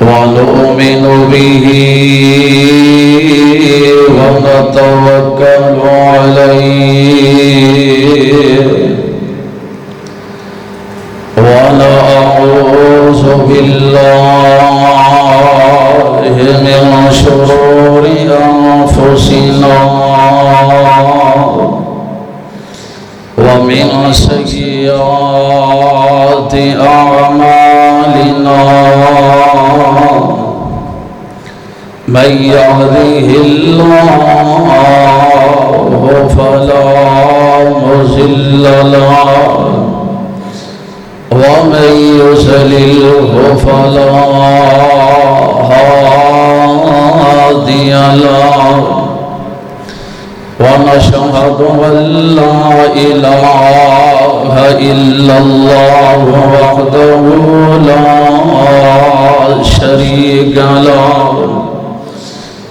ونؤمن به ونتوكل عليه ونعوذ بالله من شرور أنفسنا ومن سيئات أعمالنا من يهده الله فلا مضل له ومن يضلله فلا هادي له ونشهد أن لا إله إلا الله وحده لا شريك له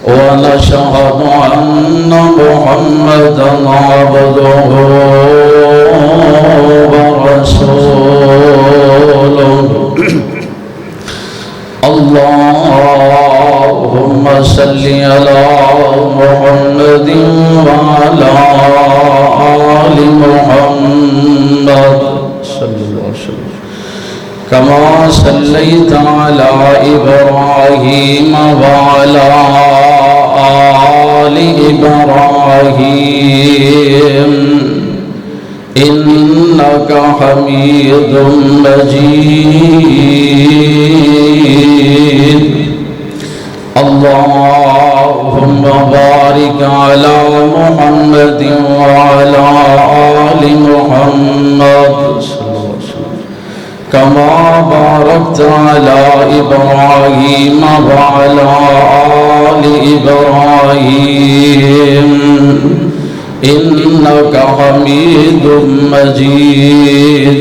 ونشهد أن محمدًا عبده ورسوله اللهم صل على محمد وعلى آل محمد صلى الله عليه وسلم كما صليت على إبراهيم وعلى آل إبراهيم إنك حميد مجيد اللهم بارك على محمد وعلى آل محمد كما باركت على إبراهيم وعلى آل إبراهيم إنك حميد مجيد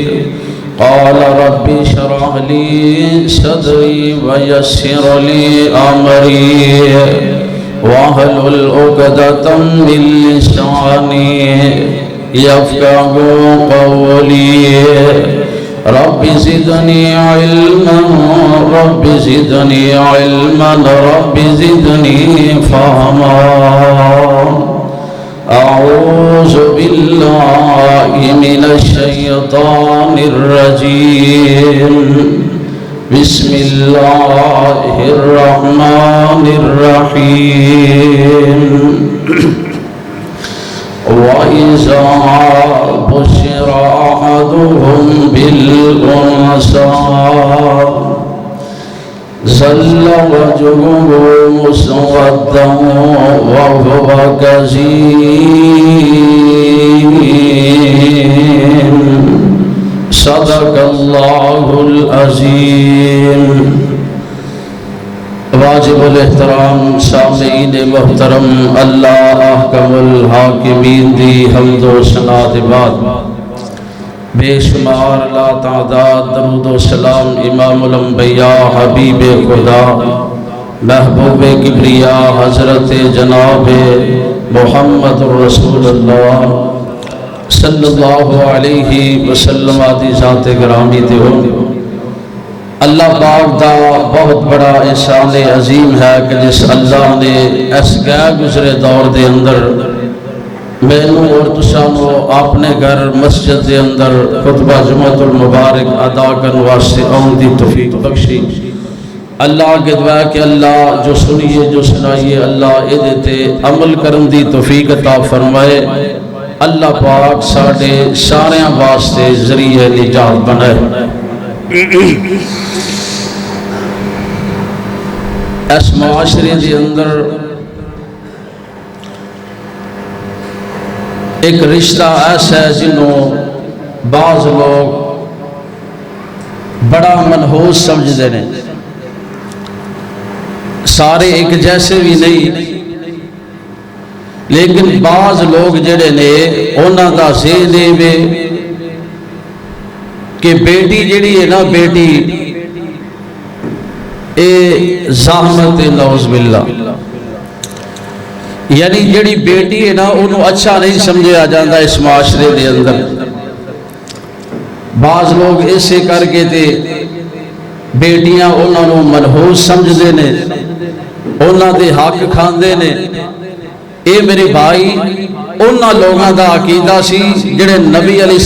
قال رب اشرح لي صدري ويسر لي أمري واحلل عقدة من لساني يفقهوا قولي رب زدني علما رب زدني علما رب زدني فهما أعوذ بالله من الشيطان الرجيم بسم الله الرحمن الرحيم وإذا بشر أحدهم بالأنثى ظل وجهه مسودا وهو كظيم صدق الله العظيم واجب الاحترام سامعین محترم اللہ احکم الحاکمین دی حمد و ثنا دے بعد بے شمار لا تعداد درود و سلام امام الانبیاء حبیب خدا محبوب کبریا حضرت جناب محمد رسول اللہ صلی اللہ علیہ وسلم آدھی ذات گرامی تے ہوں اللہ پاک دا بہت بڑا احسان عظیم ہے کہ جس اللہ نے اس گئے گزرے دور دے اندر مینوں اور تسانو اپنے گھر مسجد دے اندر خطبہ جمعۃ المبارک ادا کرنے واسطے آن دی توفیق بخشی اللہ کے دعا کہ اللہ جو سنیے جو سنائیے اللہ اے دیتے عمل کرن دی توفیق عطا فرمائے اللہ پاک ساڑے سارے واسطے ذریعہ نجات بنائے اس معاشرے دے اندر ایک رشتہ ایسا ہے جنہوں بعض لوگ بڑا منحوس سمجھتے ہیں سارے ایک جیسے بھی نہیں لیکن بعض لوگ جڑے نے انہاں دا ذہن ہے کہ بیٹی جڑی ہے نا بیٹی اے زحمت نعوذ باللہ یعنی جڑی بیٹی ہے نا انہوں اچھا نہیں سمجھا جاتا اس معاشرے دے اندر بعض لوگ ایسے کر کے تے بیٹیاں انہوں نے منحوس سمجھدے نے، انہوں دے حق کھاندے نے۔ اے میرے بھائی انہاں لوگاں دا عقیدہ سی جڑے نبی علیہ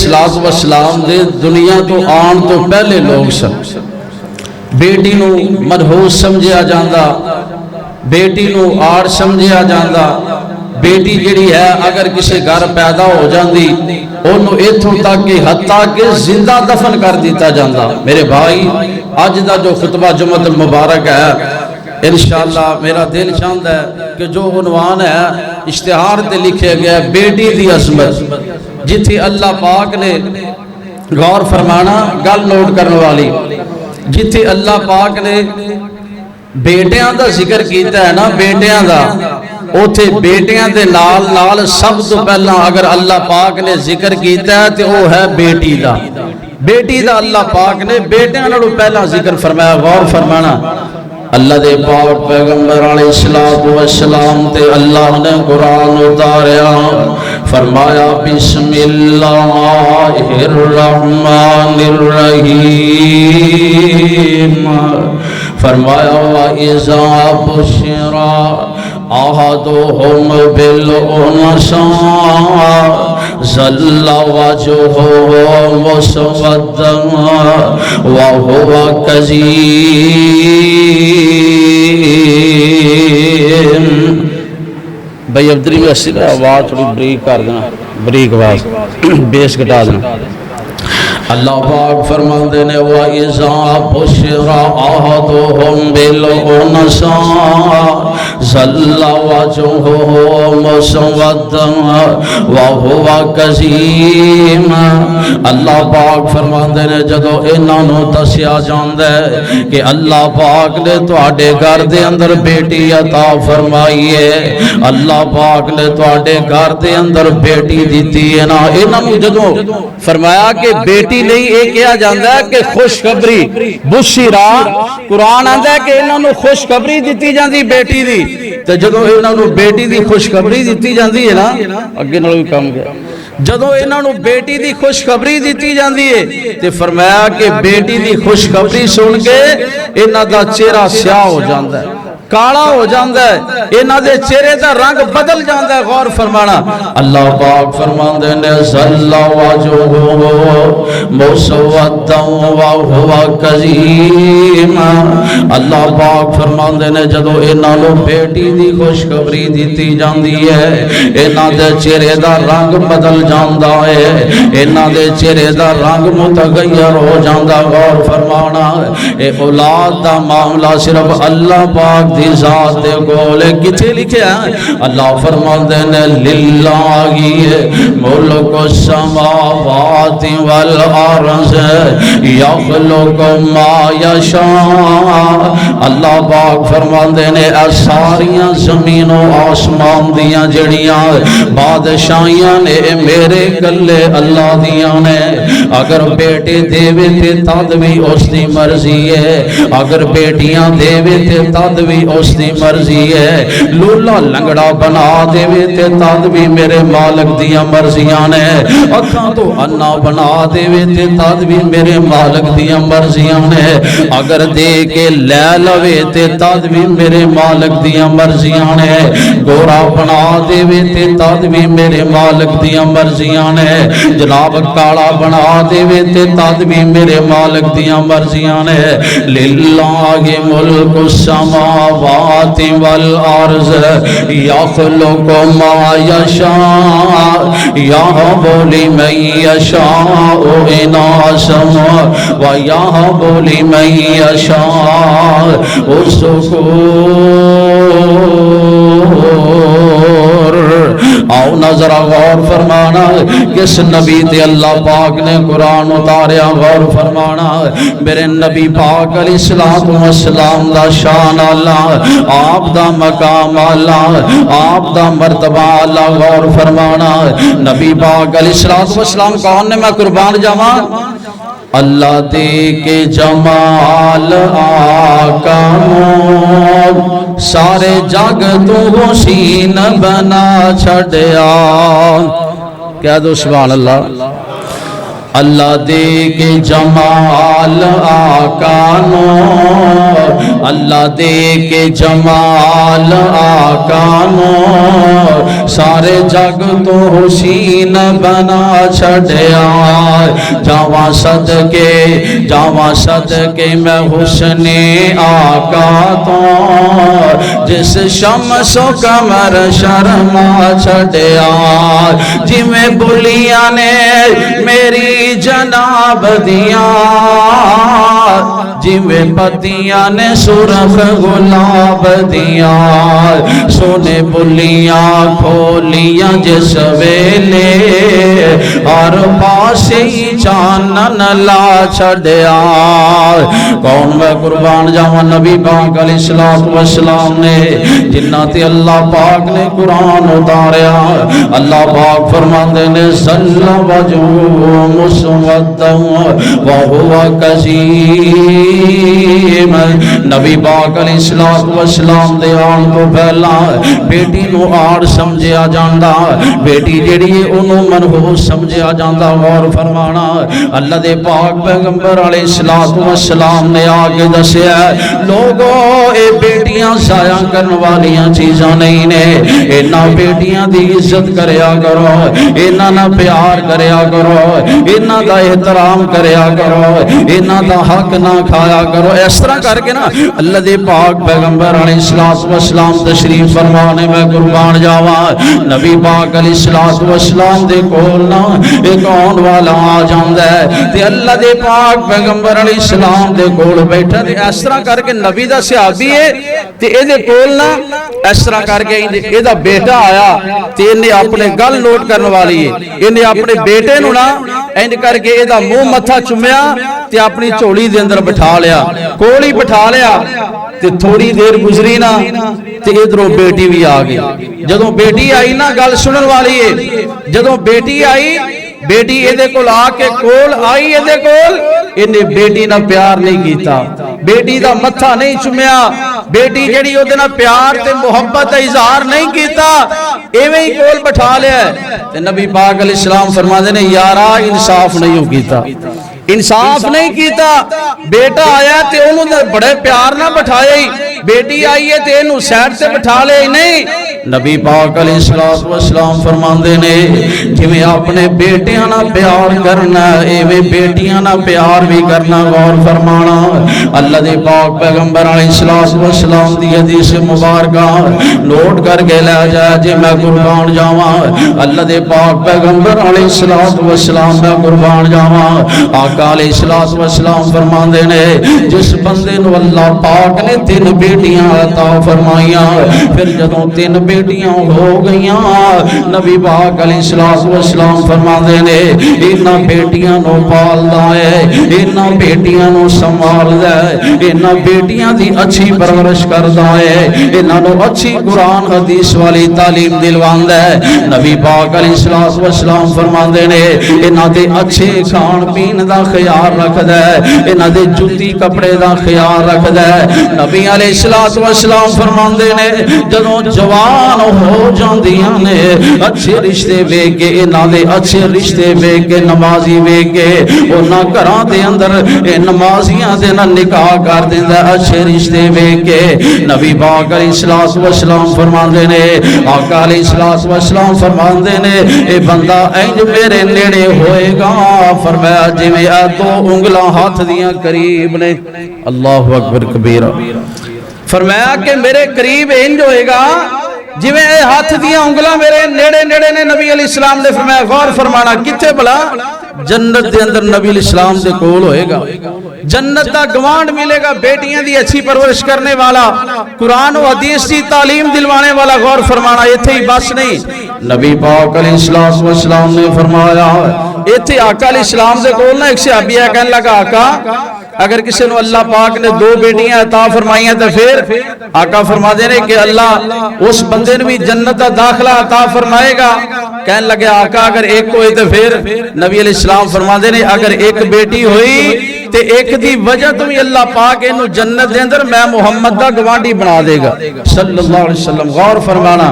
السلام دے دنیا تو آن تو پہلے لوگ سن۔ بیٹی نو منحوس سمجھیا جاندہ، بیٹی نو آڑ سمجھیا جاندہ، بیٹی جڑی ہے اگر کسی گھر پیدا ہو جاندی انہوں ایتھوں تک کہ حتیٰ کہ زندہ دفن کر دیتا جاندہ۔ میرے بھائی آج دا جو خطبہ جمعۃ المبارک ہے انشاءاللہ میرا دل چاہتا ہے کہ جو عنوان ہے اشتہار تے لکھے گیا بیٹی دی عظمت، جتھی اللہ پاک نے غور فرمانا گل نوٹ کرنے والی، جتھی اللہ پاک نے بیٹیاں دا ذکر کیتا ہے نا، بیٹیاں دا اوتھے بیٹیاں دے نال نال سب تو پہلا اگر اللہ پاک نے ذکر کیتا ہے تو وہ ہے بیٹی دا۔ بیٹی دا اللہ پاک نے بیٹیاں نالوں پہلا ذکر فرمایا، غور فرمانا۔ اللہ دے پاک پیغمبر علیہ السلام تے اللہ نے قرآن اتاریا، فرمایا بسم اللہ الرحمن الرحیم، فرمایا وَإِذَا بُشِّرَ أَحَدُهُم بِالْأُنثىٰ ظَلَّ وَجْهُهُ مُسْوَدًّا وَهُوَ كَظِيمٌ۔ بھائی ابدری میں اسی طرح آواز تھوڑی بریک کر دینا، بریک آواز بیس گھٹا دینا۔ اللہ پاک فرماندے نے وَإِذَا بُشِّرَ أَحَدُهُم بِالْأُنثىٰ ظَلَّ وَجْهُهُ مُسْوَدًّا وَهُوَ كَظِيمٌ۔ اللہ پاک فرماندے نے جدو انہاں نوں دسیا جاندا ہے کہ اللہ پاک نے تواڈے گھر دے اندر بیٹی عطا فرمائی ہے، اللہ پاک نے تواڈے گھر دے اندر بیٹی دتی ہے نا، انہاں نوں جدو فرمایا کہ بیٹی نہیں یہ کیا جاندہ ہے کہ خوشخبری بشرا، قرآن آندہ ہے کہ انہوں نے خوشخبری دیتی جاندی بیٹی دی، تو جدو انہوں نے بیٹی دی خوشخبری دیتی جاندی ہے نا، اگے نہ بھی کام گیا، جدو انہوں نے بیٹی دی خوشخبری دیتی جاندی ہے تو فرمایا کہ بیٹی دی خوشخبری سن کے انہوں دا چہرہ سیاہ ہو جاندہ ہے، کالا ہو جاندہ ہے، انہاں دے چہرے دا رنگ بدل جاندہ ہے۔ غور فرمانا اللہ پاک فرماندے نے ظَلَّ وَجْهُهُ مُسْوَدًّا وَهُوَ كَظِيمٌ۔ اللہ پاک فرماندے نے جدو انہاں نوں بیٹی دی خوشخبری دیتی جاندی ہے انہاں دے چہرے دا رنگ بدل جاندہ ہے، انہاں دے چہرے دا رنگ متغیر ہو جاندہ۔ غور فرمانا اے اولاد دا معاملہ صرف اللہ پاک دی ذات دے گولے کتے لکھے ہیں؟ اللہ فرماندے نے للہ ملک السماوات والارض یخلق ما یشاء۔ اللہ پاک فرماندے نے ساریاں زمین و آسمان دیاں جڑیاں بادشاہیاں نے میرے گلے اللہ دیاں نے، اگر بیٹے دیوے تے تد بھی اس دی مرضی ہے، اگر بیٹیاں دیوے تے تد بھی اس دی مرضی ہے، لولا لنگڑا بنا دے وے تے تد بھی میرے مالک دیاں مرضیاں نے، اکھاں تو انا بنا دے وے تے تد بھی میرے مالک دیاں مرضیاں نے، اگر دے کے لے لوے تے تد بھی میرے مالک دیاں مرضیاں نے، گورا بنا دے وے تے تد بھی میرے مالک دیاں مرضیاں نے، جناب کالا بنا دے وے تے تد بھی میرے مالک دیاں مرضیاں نے۔ للہ ملک السماوات والارض یخلق ما یشاء یہب لمن یشاء اناثا ویہب لمن یشاء الذکور۔ آؤ نظر غور فرمانا کس نبی تے اللہ پاک نے قرآن اتاریا، غور فرمانا میرے نبی پاک علیہ السلام دا شان اللہ، آپ دا مقام اللہ، آپ دا مرتبہ اللہ۔ غور فرمانا نبی پاک علیہ السلام کون نے میں قربان جاواں؟ اللہ دے کے جمال آقا سارے جگ تو حسین بنا چھڑیا، کہہ دو سبحان اللہ۔ اللہ دے کے جمال آقا نور، اللہ دے کے جمال آقا نور، سارے جگ تو حسین بنا چھڑیا، جاواں صدقے میں حسن آقا تو، جس شمس و قمر شرما چھڑیا، جی میں بلیاں نے میری جناب دیا، جی میں پتیاں نے سرخ گلاب دیا، سونے بلیاں کھولیاں جس ویلے، ہر پاسے چانن لا چھڑیا۔ کون میں قربان جاواں نبی پاک علیہ السلام نے جنہ تے اللہ پاک نے قرآن اتاریا، اللہ پاک فرماندے نے صلی وجہہ مسودہ وہو کظیم، نبی پاک علیہ السلام دے آن تو پہلا بیٹی نو آڑ سمجھیا جاندا، بیٹی جیڑی ہے انہوں منحوس سمجھیا جاندا۔ غور فرمانا، اللہ دے پاک پیغمبر علیہ السلام نے آگے دسیا لوگو اے بیٹیاں ضائع کرن والیاں چیزاں نہیں نے، انہاں بیٹیاں دی عزت کریا کرو، انہاں نہ پیار کریا کرو، انہاں دا احترام کریا کرو، انہاں دا حق نہ کھایا کرو۔ اس طرح کر کے نا اللہ دے پاک پیغمبر علیہ السلام تشریف فرمانے میں قربان جاواں، نبی پاک علیہ السلام دے کول نا ایک آن والا آ جاندا ہے تے اللہ دے پاک پیغمبر علیہ السلام دے کول بیٹھا تے اس طرح کر کے نبی دا صحابی ہے تے اے دے کول نا اس طرح کر کے اے دا بیٹا آیا تے انہیں اپنے گل نوٹ کرنے والی ہے، انہیں اپنے بیٹے نو نا اینج کر کے اے دا منہ متھا چومیا تے اپنی چولی دے اندر بٹھا لیا، کول ہی بٹھا لیا تے تھوڑی دیر گزری نا تے ادھروں بیٹی بھی آ گئی۔ جدوں بیٹی آئی نا گل سنن والی ہے، جدوں بیٹی آئی بیٹی ایدے کول آ کے کول آئی، ایدے کول انہیں بیٹی نہ پیار نہیں کیتا، بیٹی دا متھا نہیں چومیا، بیٹی جڑی او دے نہ پیار تے محبت اظہار نہیں کیتا، ایویں ہی کول بٹھا لیا تے نبی پاک علیہ السلام فرماندے نے یارا انصاف نہیں کیتا، انصاف نہیں کیتا۔ بیٹا آیا تے انہوں نے بڑے پیار نہ بٹھایا ہی، بیٹی آئی ہے تے انہوں سیٹ سے بٹھا لے ہی نہیں۔ نبی پاک علیہ السلام فرماندے نے جویں اپنے بیٹیاں نہ پیار کرنا ایویں بیٹیاں نہ پیار بھی کرنا۔ غور فرمانا، اللہ دے پاک پیغمبر علیہ السلام دی حدیث مبارکہ نوٹ کر کے لے جائے جی میں قربان جاواں، اللہ دے پاک پیغمبر علیہ السلام میں قربان جاواں، آقا علیہ السلام فرماندے نے جس بندے نو اللہ پاک نے 3 بیٹیاں عطا فرمائیاں، پھر جدوں 3 بیٹیاں ہو گئیاں نبی پاک علیہ السلام فرماندے نے انہاں بیٹیاں نو پالدا ہے، انہاں بیٹیاں نو سنبھالدا ہے، انہاں بیٹیاں دی اچھی پرورش کردا ہے، انہاں نو اچھی قرآن حدیث والی تعلیم دلواندا ہے۔ نبی پاک علیہ السلام فرماندے نے انہاں دے اچھے کھان پین دا خیال رکھدا ہے، انہاں دے جُتی کپڑے دا خیال رکھدا ہے۔ نبی علیہ السلام فرماندے نے جدوں جوان ہو جاندیاں نے اچھے رشتے ویکھ کے، انہاں دے اچھے رشتے ویکھ کے، نمازی ویکھ کے انہاں گھراں دے اندر نمازیاں دے نال نکاح کر دیندا، اچھے رشتے ویکھ کے۔ نبی پاک علیہ السلام فرماندے نے، آقا علیہ السلام فرماندے نے اے بندہ انج میرے نیڑے ہوئے گا، فرمایا جویں 2 انگلاں ہاتھ دیاں قریب نے، اللہ اکبر کبیرہ، فرمایا کہ میرے قریب انج ہوئے گا جویں اے ہاتھ دیاں انگلاں میرے نیڑے نیڑے نے۔ نبی علیہ السلام نے فرمایا غور فرمانا کتے بلا جنت دے اندر نبی علیہ السلام دے کول ہوئے گا، جنت دا گوانڈ ملے گا، بیٹیاں دی اچھی پرورش کرنے والا، قرآن و حدیث دی تعلیم دلوانے والا۔ غور فرمانا ایتھے ہی بس نہیں، نبی پاک علیہ السلام نے فرمایا ایتھے آقا علیہ السلام دے کول نا ایک صحابی ہے کہنے لگا آقا اگر کسی نے اللہ پاک نے 2 بیٹیاں عطا فرمائیاں تو پھر آقا فرما دے نے کہ اللہ اس بندے نے بھی جنت دا داخلہ عطا فرمائے گا۔ کہنے لگے آقا اگر ایک ہوئے تو پھر نبی علیہ السلام فرما دے نے اگر ایک بیٹی ہوئی تے ایک دی وجہ تو بھی اللہ پاک انہوں جنت دے اندر میں محمد دا گوانڈی بنا دے گا صلی اللہ علیہ وسلم۔ غور فرمانا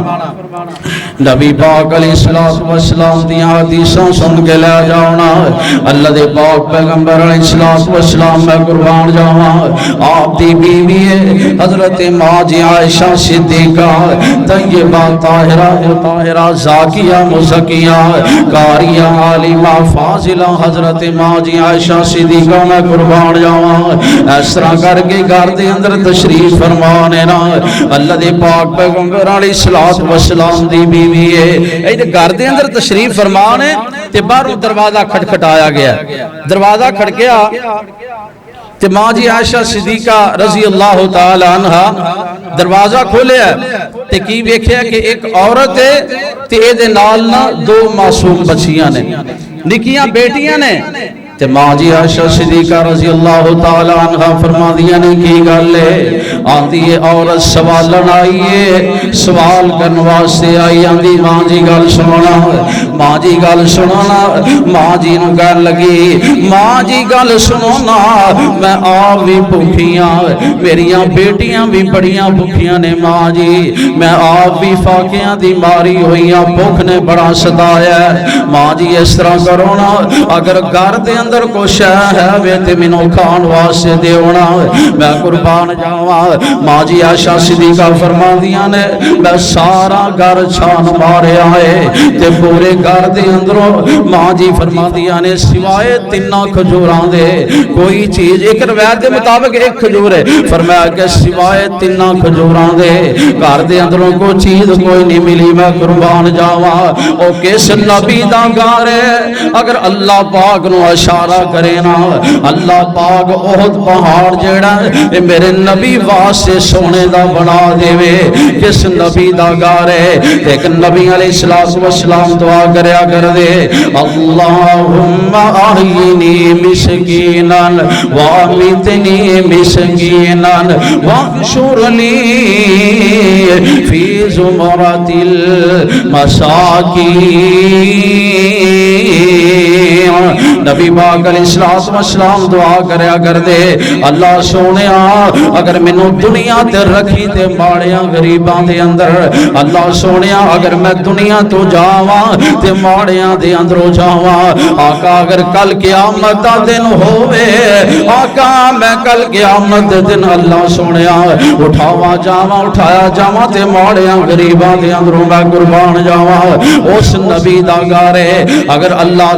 نبی پاک علیہ السلام دیاں حدیثاں سن کے لے جانا اللہ دے پاک پیغمبر علیہ السلام میں قربان جاواں آپ دی بیوی ہے حضرت ماں جی عائشہ صدیقہ طیبہ طاہرہ زاکیہ مزکیہ قاریہ عالمہ فاضلہ حضرت ماں جی عائشہ صدیقہ میں قربان جاواں اس طرح کر کے گھر دے اندر تشریف فرمانے نا اللہ دے پاک پیغمبر علیہ السلام دی بیوی ہے اے گھر دے اندر تشریف فرمانے تے باہروں دروازہ کھٹکھٹایا گیا دروازہ کھڑکیا تے ماں جی عائشہ صدیقہ رضی اللہ تعالی عنہ دروازہ کھولیا تے کی ویکھیا کہ ایک عورت ہے تے اے دے نال نا دو معصوم بچیاں نے نکیاں بیٹیاں نے تے ماں جی عائشہ صدیقہ رضی اللہ تعالی عنہ فرما دیا نے کی گل ہے آندی ہے عورت سوالن آئی ہے سوال کرنے واسطے آئی آندی ماں جی گل سننا ماں جی گل سننا ماں جی نو کہن لگی ماں جی گل سننا میں آپ بھی بھوکیاں میریاں بیٹیاں بھی بڑیاں بھوکیاں نے ماں جی میں آپ بھی فاقیاں دی ماری ہوئیاں بھوک نے بڑا ستایا ہے ماں جی اس طرح کرو نا اگر گھر دے اندر کو شہ ہے وے تے مینوں کھان واسطے دیونا میں قربان جاواں ماں جی عائشہ صدیقہ فرماندیاں نے میں سارا گھر چھان ماریا ہے تے پورے گھر دے اندروں ماں جی فرماندیاں نے سوائے تیناں کھجوراں دے کوئی چیز ایک روایت کے مطابق ایک کھجور ہے فرمایا کہ سوائے تیناں کھجوراں دے گھر دے اندروں کوئی چیز کوئی نہیں ملی میں قربان جاواں او کس نبی دا گھر ہے اگر اللہ پاک نو اشارہ کرے نا اللہ پاک احد پہاڑ جیڑا ہے میرے نبی واسطے سونے دا بنا دے وے کس نبی دا گھر ہے ایک نبی علیہ السلام دعا کریا کر دے اللہم احیینی مسکینا وامیتنی مسکینا واحشر لی فی زمرۃ المساکین نبی پاک علیہ السلام دعا کریا کر دے اللہ سونیا اگر مینوں دنیا تے رکھی تے ماڑیاں غریباں دے اندر اللہ سونیا اگر میں دنیا تو جاواں تے ماڑیاں دے اندروں جاواں آقا اگر کل قیامت دا دن ہووے آقا میں کل قیامت دے دن اللہ سونیا اٹھاواں جاواں اٹھایا جاواں تے ماڑیاں غریباں دے اندروں میں قربان جاواں اس نبی دا گھر ہے اگر اللہ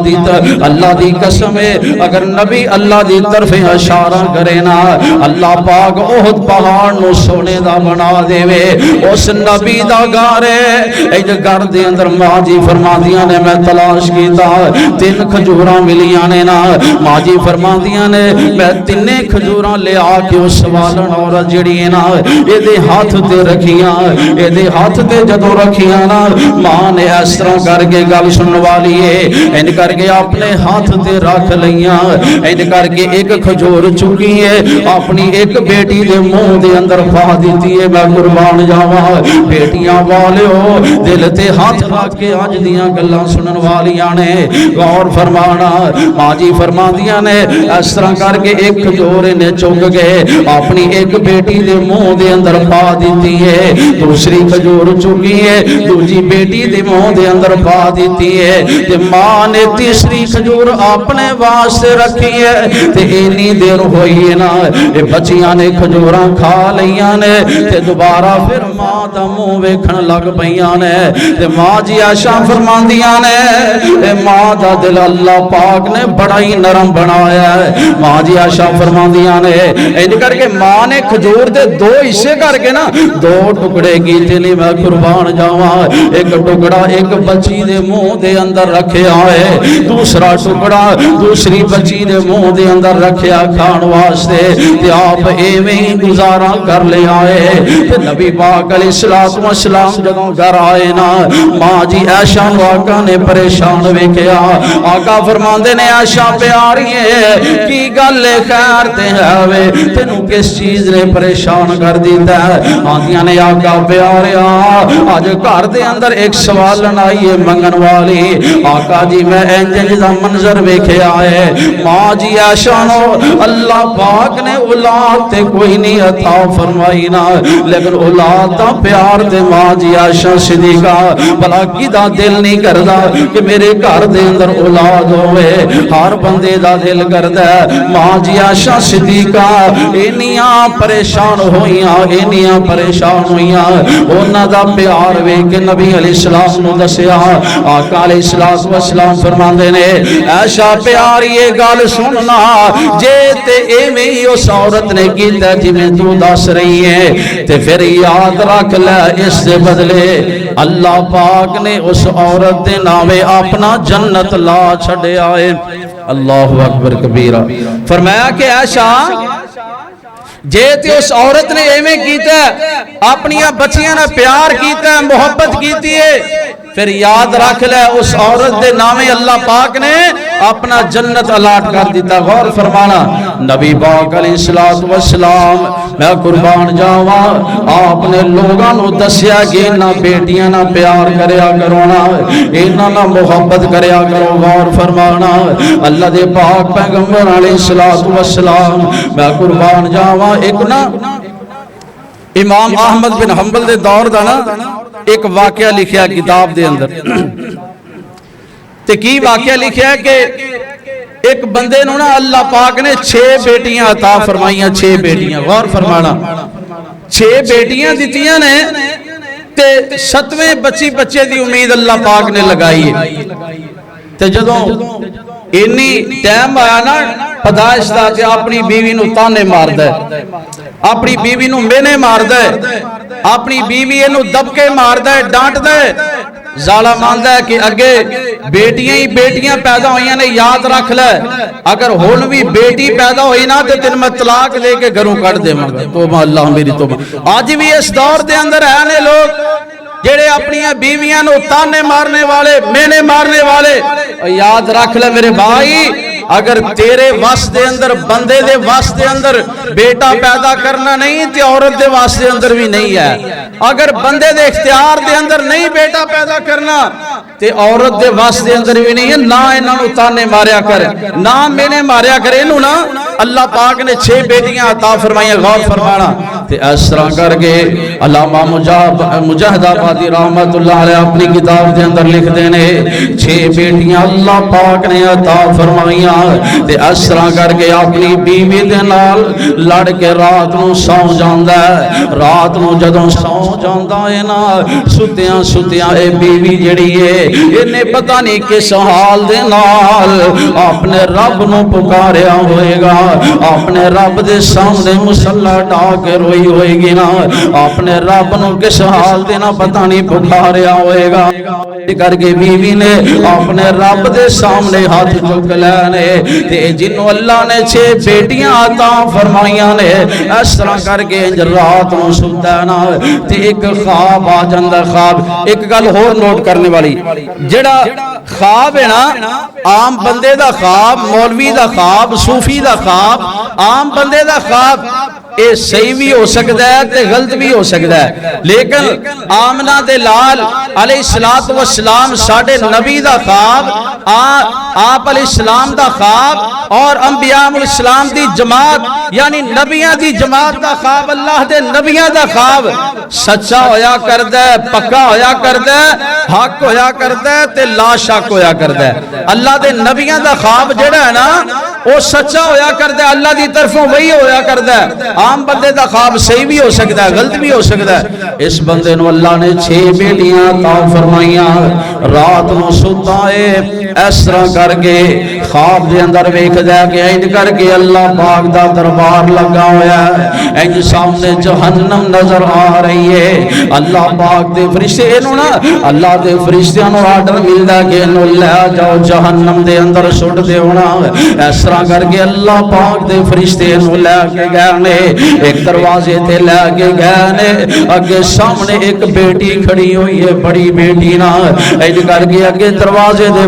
دی قسم ہے اگر نبی اللہ دی طرف اشارہ کرے نا اللہ پاک احد پہاڑ نو سونے دا بنا دے وے اس نبی دا گھر ہے اے گھر دے اندر ماں جی فرماندیاں نے میں تلاش کیتا 3 کھجوراں ملیاں نے نا ماں جی فرماندیاں نے میں 3 کھجوراں لے آ کے اس والن عورت جڑی ہے نا اے دے ہاتھ تے رکھیاں اے دے ہاتھ تے جدوں رکھیاں نا ماں نے اس طرح کر کے گل سنن والی ہے ان کر کے اپنے ہاتھ تے رکھ لیاں ان کر کے ایک کھجور چکی ہے اپنی ایک بیٹی دے منہ دے اندر پا دیتی ہے میں قربان جاواں بیٹیاں والیو دل تے ہاتھ رکھ کے اج دیاں گلاں سنن والیاں نے غور فرمانا ماں جی فرماندیاں نے اس طرح کر کے ایک کھجور نے چک کے اپنی ایک بیٹی دے منہ دے اندر پا دیتی ہے دوسری کھجور چکی ہے دوسری بیٹی دے منہ دے اندر پا دیتی ہے تے ماں نے تیسری کھجور اپنے واسطے رکھی ہے تے اینی دیر ہوئی ہے نا اے بچیاں نے کھجوراں کھا لیاں نے تے دوبارہ پھر ماں دا منہ ویکھن لگ پیاں نے تے ماں جی عائشہ فرماندیاں نے اے ماں دا دل اللہ پاک نے بڑا ہی نرم بنایا ہے ماں جی عائشہ فرماندیاں نے ان کر کے ماں نے کھجور دے 2 حصے کر کے نا 2 ٹکڑے کیتے نے میں قربان جاواں ایک ٹکڑا ایک بچی دے منہ دے اندر رکھیا ہے دوسرا ٹکڑا دوسری بچی دے منہ دے اندر رکھیا کھان واسطے تے آپ ایویں ہی گزارا کر لے آئے تے نبی پاک علیہ السلام جدوں گھر آئے نا ماں جی عائشہ نو آقا نے پریشان ویکھیا آقا فرماندے نے عائشہ پیاری ہے کی گل خیر تے ہے وے تینوں کس چیز نے پریشان کر دیتا ہے آندیاں نے آقا آقا پیاریا اج گھر دے اندر ایک سوال آئیے منگن والی آقا جی میں انج دا منظر ویکھیا ہے ماں جی عائشہ نو اللہ پاک نے اولاد تے کوئی نہیں عطا فرمائی نا لیکن اولاد دا پیار تے ماں جی عائشہ صدیقہ بھلا کدا دل نہیں کردا کہ میرے گھر دے اندر اولاد ہوئے ہر بندے دا دل کردا ماں جی عائشہ صدیقہ انیاں پریشان ہوئیاں انیاں پریشان ہوئیاں انہاں دا پیار ویکھ کے نبی علیہ السلام نو دسیا آقا علیہ السلام فرماندے نے عائشہ پیاری یہ گل سننا جے تے ایویں ہی اس عورت نے کیتا جویں تو دس رہی ہے تے پھر یاد رکھ لے اس دے بدلے اللہ پاک نے اس عورت دے ناوے اپنا جنت لا چھڈیا ہے اللہ اکبر کبیرہ فرمایا کہ عائشہ جے تے اس عورت نے ایویں کیتا اپنی بچیاں نے پیار کیتا محبت کیتی ہے پھر یاد رکھ لے اس عورت دے نامے اللہ پاک نے اپنا جنت الاٹ کر دیتا غور فرمانا نبی پاک علیہ السلام میں قربان جاواں آپ نے لوگاں نو دسیا کہ انہاں بیٹیاں نہ پیار کریا کرو نا انہاں نہ محبت کریا کرو غور فرمانا اللہ دے پاک پیغمبر علیہ السلام میں قربان جاواں ایک نا امام احمد بن حنبل دے دور دا نا ایک واقعہ لکھیا کتاب دے اندر تے کی واقعہ لکھیا ہے کہ ایک بندے نو نا اللہ پاک نے 6 بیٹیاں عطا فرمائیاں 6 بیٹیاں غور فرمانا 6 بیٹیاں دیتیاں نے تے 7ویں بچے دی امید اللہ پاک نے لگائی ہے تے جدوں اینی ٹائم آیا نا پیدائش دا تے اپنی بیوی نو تانے ماردا ہے اپنی بیوی نو مینے ماردا ہے اپنی بیوی نو دبکے ماردا ہے ڈانٹدا ہے ظالم آندا ہے کہ اگے بیٹیاں ہی بیٹیاں پیدا ہوئیاں نے یاد رکھ لے اگر ہن بھی بیٹی پیدا ہوئی نا تے تین میں طلاق لے کے گھروں کٹ دیواں گا توبہ اللہ میری توبہ آج بھی اس دور دے اندر ہے نے لوگ جڑے اپنی بیویاں نو تانے مارنے والے مینے مارنے والے یاد رکھ لے میرے بھائی اگر تیرے واسطے اندر بندے دے واسطے اندر بیٹا پیدا کرنا نہیں تے عورت دے واسطے اندر بھی نہیں ہے اگر بندے دے اختیار دے اندر نہیں بیٹا پیدا کرنا تے عورت دے واسطے اندر بھی نہیں ہے نہ انہاں نو تانے ماریا کر نہ مینے ماریا کر انہوں نا اللہ پاک نے 6 بیٹیاں عطا فرمائیں غور فرمانا تے اس طرح کر کے علامہ مجاہد آبادی رحمت اللہ علیہ اپنی کتاب دے اندر لکھ دینے 6 بیٹیاں اللہ پاک نے عطا فرمائیاں تے اس طرح کر کے اپنی بیوی دے نال لڑ کے رات نو سو جاندا ہے رات نو جدوں سو جاندا ہے نا ستیاں اے بیوی جڑی ہے انہیں پتہ نہیں کس حال دے نال اپنے رب نو پکاریا ہوئے گا اپنے رب دے سامنے مصلی ڈا کے روئی ہوئے گی نا اپنے رب نو کس حال دے نا پتہ نہیں پکاریا ہوئے گا کر کے بیوی نے اپنے رب دے سامنے ہاتھ چک لینے تے جنوں اللہ نے 6 بیٹیاں عطا فرمائیاں نے اس طرح کر کے رات نو ستا نا تے ایک خواب آ جاندا خواب ایک گل ہور نوٹ کرنے والی جڑا خواب ہے نا عام بندے دا خواب مولوی دا خواب صوفی دا خواب عام بندے دا خواب اے صحیح بھی ہو سکتا ہے تے غلط بھی ہو سکتا ہے لیکن آمنہ دے لال علیہ السلام ساڑھے نبی دا خواب آپ علیہ السلام دا خواب اور انبیاء علیہ السلام دی جماعت یعنی نبیاں دی جماعت دا خواب اللہ دے نبیاں دا خواب سچا ہویا کردہ ہے پکا ہویا کردہ ہے حق ہویا کردہ ہے تے لا شک ہویا کردہ ہے اللہ دے نبیاں دا خواب جڑا ہے نا وہ سچا ہویا کردہ ہے اللہ دی طرفوں وہی ہویا کردہ ہے عام بندے دا خواب صحیح بھی ہو سکتا ہے غلط بھی ہو سکتا ہے اس بندے نو اللہ نے 6 بیٹیاں عطا فرمائیاں رات نو ستا ہے اس طرح کر کے خواب دے اندر ویکھدا کہ انج کر کے اللہ پاک دا دربار لگا ہویا ہے انج سامنے جہنم نظر آ رہی ہے اللہ پاک دے فرشتے انہوں نا اللہ دے فرشتیاں نو آرڈر ملدا کہ انہوں لے جاؤ جہنم دے اندر سٹ دے ہونا اس طرح کر کے اللہ پاک دے فرشتے انہوں لے کے گئے نے ایک دروازے تے لے کے گئے نے اگے سامنے ایک بیٹی کھڑی ہوئی ہے بڑی بیٹی نا انج کر کے اگے دروازے دے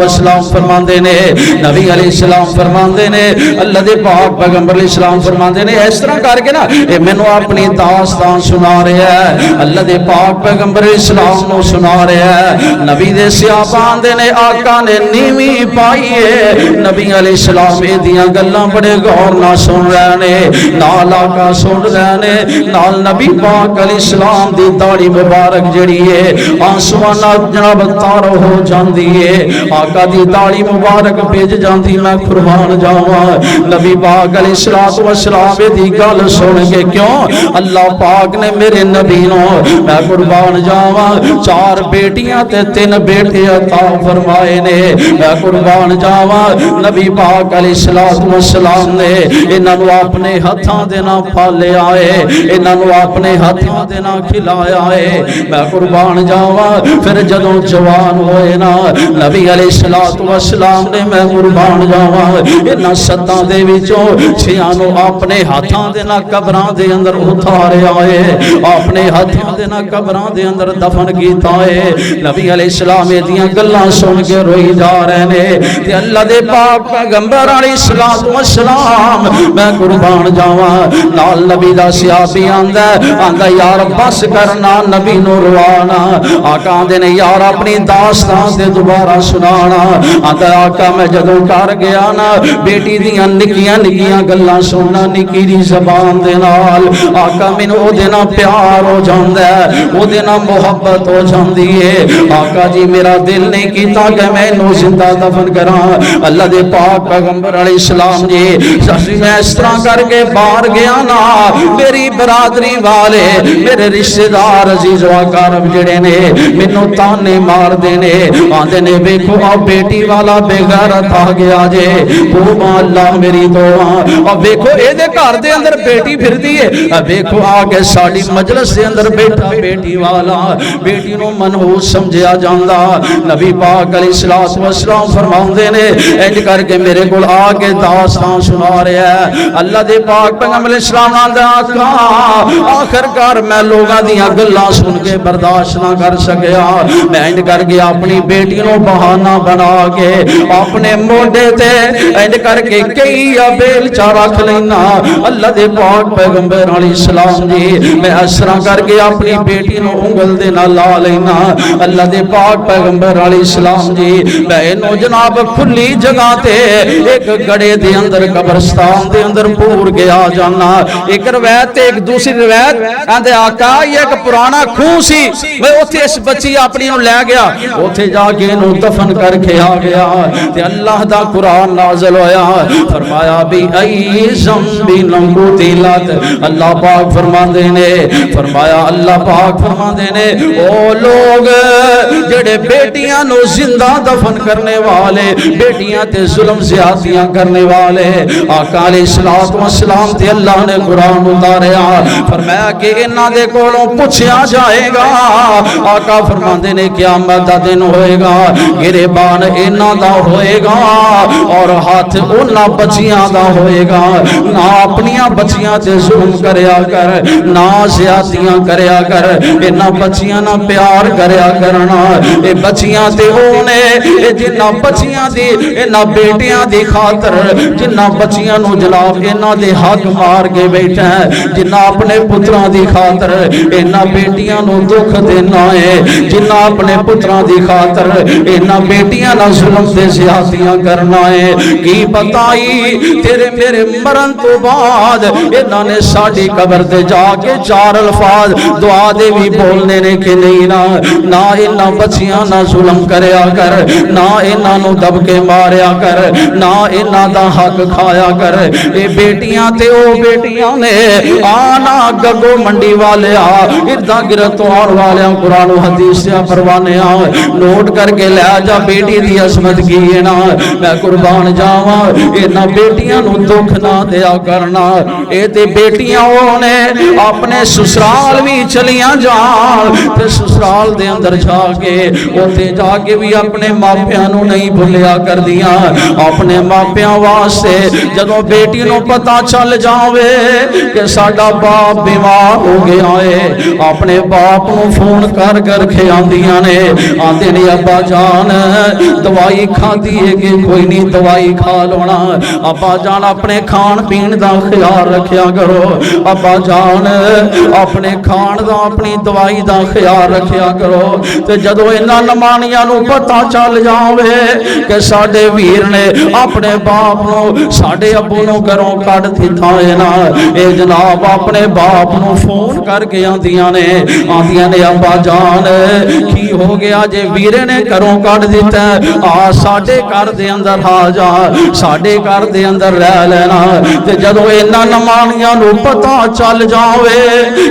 السلام فرماندے نے نبی علیہ السلام فرماندے نے اللہ دے پاک پیغمبر علیہ السلام فرماندے نے اس طرح کر کے نا اے مینوں اپنی داستان سنا رہا ہے اللہ دے پاک پیغمبر علیہ السلام نو سنا رہا ہے نبی دے صحابہ آندے نے آقا نے نیوی پائی ہے نبی علیہ السلام اے دیاں گلاں بڑے غور نال سن رہے نے نال آقا سن رہے نے نال نبی پاک علیہ السلام دی داڑھی مبارک جڑی ہے آنسواں نال جناب تار ہو جاندی ہے آقا دی داڑھی مبارک بھیج جاندی میں قربان جاواں نبی پاک علیہ السلام دی گل سن کے کیوں اللہ پاک نے میرے نبی نو میں قربان جاواں 4 بیٹیاں تے 3 بیٹے عطا فرمائے نے میں قربان جاواں نبی پاک علیہ السلام نے انہاں نو اپنے ہتھاں دے نال پالیا ہے انہاں نو اپنے ہتھاں دے نال کھلایا ہے میں قربان جاواں پھر جدوں جوان ہوئے نا نبی علیہ السلام نے میں قربان جاواں انہاں ستاں دے وچوں 6 نو اپنے ہاتھاں دے نال قبراں دے اندر اتاریا ہے اپنے ہاتھاں دے نال قبراں دے اندر دفن کیتا ہے نبی علیہ السلام دیاں گلاں سن کے روئی جا رہے نے تے اللہ دے پاک پیغمبر علیہ السلام میں قربان جاواں نال نبی دا صحابی آندا یار بس کرنا نبی نو روانا آقا آندے نے یار اپنی داستان تے دوبارہ سنانا آندا آقا میں جدوں کر گیا نا بیٹی دیاں نکیاں نکیاں گلاں سننا نکی دی زبان دے نال آقا مینوں او دے نال پیار ہو جاندا ہے او دے نال محبت ہو جاندی ہے آقا جی میرا دل نہیں کیتا کہ میں انہوں زندہ دفن کراں اللہ دے پاک پیغمبر علیہ السلام جی میں اس طرح کر کے باہر گیا نا میری برادری والے میرے رشتہ دار عزیز و اقارب جڑے نے مینوں تانے مار دینے آندے نے ویکھو آ بیٹی والا بے غیرت آ گیا جے او اللہ میری دعا اور ویکھو اے دے گھر دے اندر بیٹی پھردی ہے ویکھو آ کے ساڈی مجلس دے اندر بیٹا بیٹی والا بیٹی نو منحوس سمجھیا جاندا نبی پاک علیہ السلام فرماندے نے انج کر کے میرے کول آ کے داستان سنا رہا ہے اللہ دے پاک پیغمبر علیہ السلام آندا آقا آخر کار میں لوگاں دیاں گلاں سن کے برداشت نہ کر سکیا میں انج کر کے اپنی بیٹی نو بہانہ بنا کے اپنے موڈے تے انج کر کے کئی بیل چا رکھ لینا اللہ دے پاک پیغمبر علیہ السلام جی میں اس طرح کر کے اپنی بیٹی نو انگل دے نال لا لینا اللہ دے پاک پیغمبر علیہ السلام جی میں نو جناب کھلی جگہ تے ایک گڑے دے اندر قبرستان دے اندر پور گیا جانا ایک روایت تے ایک دوسری روایت آندے آقا یہ ایک پرانا خون سی میں اوتھے اس بچی اپنی نو لے گیا اوتھے جا کے نو دفن کر کے آ گیا تے اللہ دا قرآن نازل ہویا فرمایا بھی ای ذنب قتلت اللہ پاک فرماندے نے فرمایا اللہ پاک فرماندے نے او لوگ جڑے بیٹیاں نو زندہ دفن کرنے والے بیٹیاں تے ظلم زیادتیاں کرنے والے آقا علیہ السلام تے اللہ نے قرآن اتاریا فرمایا کہ انہاں دے کولوں پوچھیا جائے گا آقا فرماندے نے قیامت دا دن ہوئے گا گریبان انہاں دا ہوئے گا اور ہاتھ انہاں بچیاں دا ہوئے گا نہ اپنیاں بچیاں تے ظلم کریا کر نہ زیادتیاں کریا کر انہاں بچیاں نہ پیار کریا کرنا اے بچیاں تے اونے اے جنہ بچیاں دی انہاں بیٹیاں دی خاطر جنہ بچیاں نو جناب انہاں دے حق مار کے بیٹھا ہے جنہ اپنے پتراں دی خاطر انہاں بیٹیاں نو دکھ دینا ہے جنہ اپنے پتراں دی خاطر انہاں بیٹیاں نہ ظلم تے زیادتیاں کرنا ہے کی بتائی تیرے میرے مرن تو بعد انہاں نے ساڈی قبر تے جا کے 4 الفاظ دعا دے بھی بولنے نے کہ نہیں نہ انہاں بچیاں نہ ظلم کریا کر نہ انہاں نو دب کے ماریا کر نہ انہاں دا حق کھایا کر اے بیٹیاں تے او بیٹیاں نے آنا گگو منڈی والے اردا گرد آن والے قرآن و حدیث سے پروانے نوٹ کر کے لے جا بیٹی دی عظمت کی ہے نا میں قربان جاواں انہاں بیٹیاں نو دکھ نہ دیا کرنا اے تے بیٹیاں نے اپنے سسرال بھی چلیاں جان تے سسرال دے اندر جا کے اوتھے جا کے بھی اپنے ماپیاں نو نہیں بھولیا کر دیا اپنے ماپیاں واسطے جدوں بیٹی نو پتہ چل جاوے کہ ساڈا باپ بیمار ہو گیا ہے اپنے باپ نو فون کر کر کے آندیاں نے آندے نے ابا جان دوائی کھا دیے گے کوئی نہیں دوائی کھا لونا ابا جان اپنے کھان پین دا خیال رکھیا کرو ابا جان اپنے کھان دا اپنی دوائی دا خیال رکھیا کرو تے جدو انہاں نمانیاں نو پتہ چل جاوے کہ ساڈے ویر نے اپنے باپ نو ساڈے ابو نو گھروں کڈ دتا ہے نا اے جناب اپنے باپ نو فون کر کے آندیاں نے ابا جان کی ہو گیا جے ویرے نے گھروں کڈ دتا ہے آ ساڈے گھر دے اندر آ جا ساڈے گھر دے اندر رہ لینا تے جدوں انہاں نمانیاں نو پتہ چل جاوے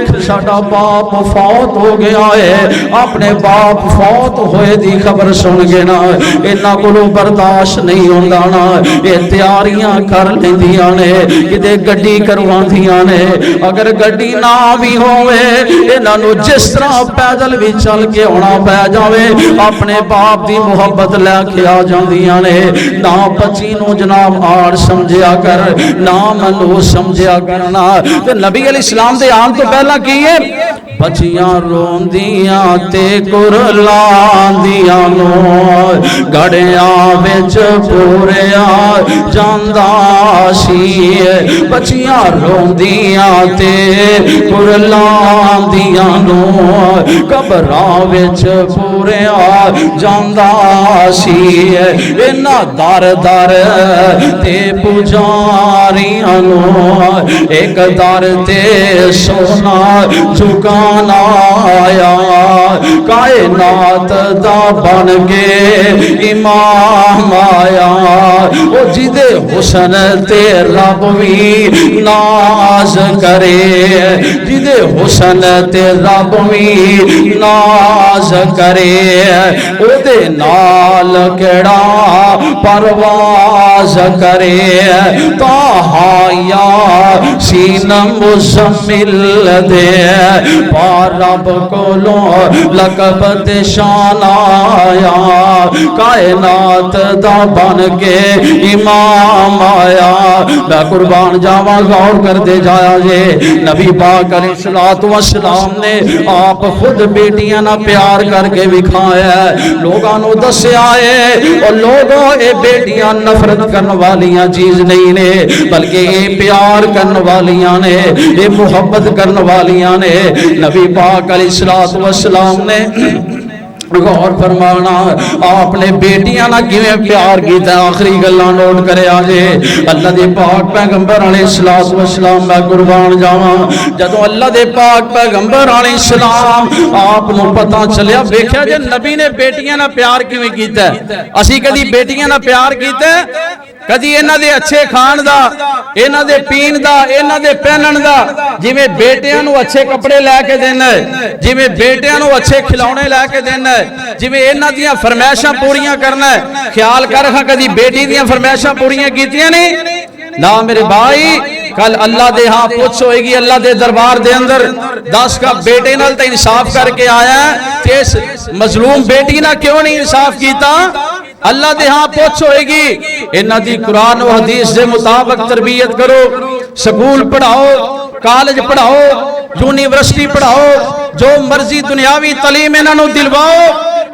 کہ ساڈا باپ فوت ہو گیا ہے اپنے باپ فوت ہوئے دی خبر سن کے نا انہاں کولوں برداشت نہیں ہوندا نا اے تیاریاں کر لیندیاں نے کتے گڈی کرواندیاں نے اگر گڈی نہ بھی ہوئے انہاں نو جس طرح پیدل بھی چل کے ہونا پہ جاوے اپنے باپ دی محبت لے کے آ جاندیاں نے نہ بچی نو جناب آڑ سمجھیا کر نہ منو سمجھیا کرنا تے نبی علیہ السلام دے آن تو پہلا کیے بچیاں روندیاں تے کرلاندیاں نو گڑیاں وچ پوریا جاندا سی بچیاں روندیاں تے کرلاندیاں نو قبراں وچ پوریا جاندا سی انہاں در در تے پجاریاں نو ایک در تے سونا جھکا آیا کائنات دا بن کے امام آیا او جدے حسن تے رب بھی ناز کرے جدے حسن تے رب بھی ناز کرے او دے نال کیڑا پرواز کرے تاہا یا سین مزمل دے رب کولوں لقب تے شان آیا کائنات دا بن کے امام آیا میں قربان جاواں غور کر دے جایا جے نبی پاک علیہ الصلوۃ والسلام نے آپ خود بیٹیاں نہ پیار کر کے وکھایا لوگاں نو دسیا ہے اور لوگوں اے بیٹیاں نفرت کرن والیاں چیز نہیں نے بلکہ اے پیار کرن والیاں نے اے محبت کرن والیاں نے نبی پاک علیہ الصلوۃ والسلام نے غور فرمانا آپ نے بیٹیاں نہ کیویں پیار کیتا آخری گلاں نوٹ کرے آجے اللہ دے پاک پیغمبر علیہ الصلوۃ والسلام میں قربان جاواں جدوں اللہ دے پاک پیغمبر علیہ السلام آپ نو پتہ چلیا ویکھیا جے نبی نے بیٹیاں نہ پیار کیویں کیتا ہے اسی کدی بیٹیاں نہ پیار کیتا ہے کدی انہاں دے اچھے کھان دا انہاں دے پین دا انہاں دے پہنن دا جویں بیٹیاں نو اچھے کپڑے لے کے دینا ہے جویں بیٹیاں نو اچھے کھلونے لے کے دینا ہے جویں انہاں دیاں فرمائشاں پوریاں کرنا ہے خیال کر ہاں کدی بیٹی دیاں فرمائشاں پوریاں کیتیاں نہیں نا میرے بھائی کل اللہ دے ہاں پوچھ ہوئے گی اللہ دے دربار دے اندر 10 کا بیٹے نال تے انصاف کر کے آیا تے مظلوم بیٹی نہ کیوں نہیں انصاف کیتا اللہ دے ہاں پوچھ ہوئے گی انہاں دی قرآن و حدیث دے مطابق تربیت کرو سکول پڑھاؤ کالج پڑھاؤ یونیورسٹی پڑھاؤ جو مرضی دنیاوی تعلیم انہاں نو دلواؤ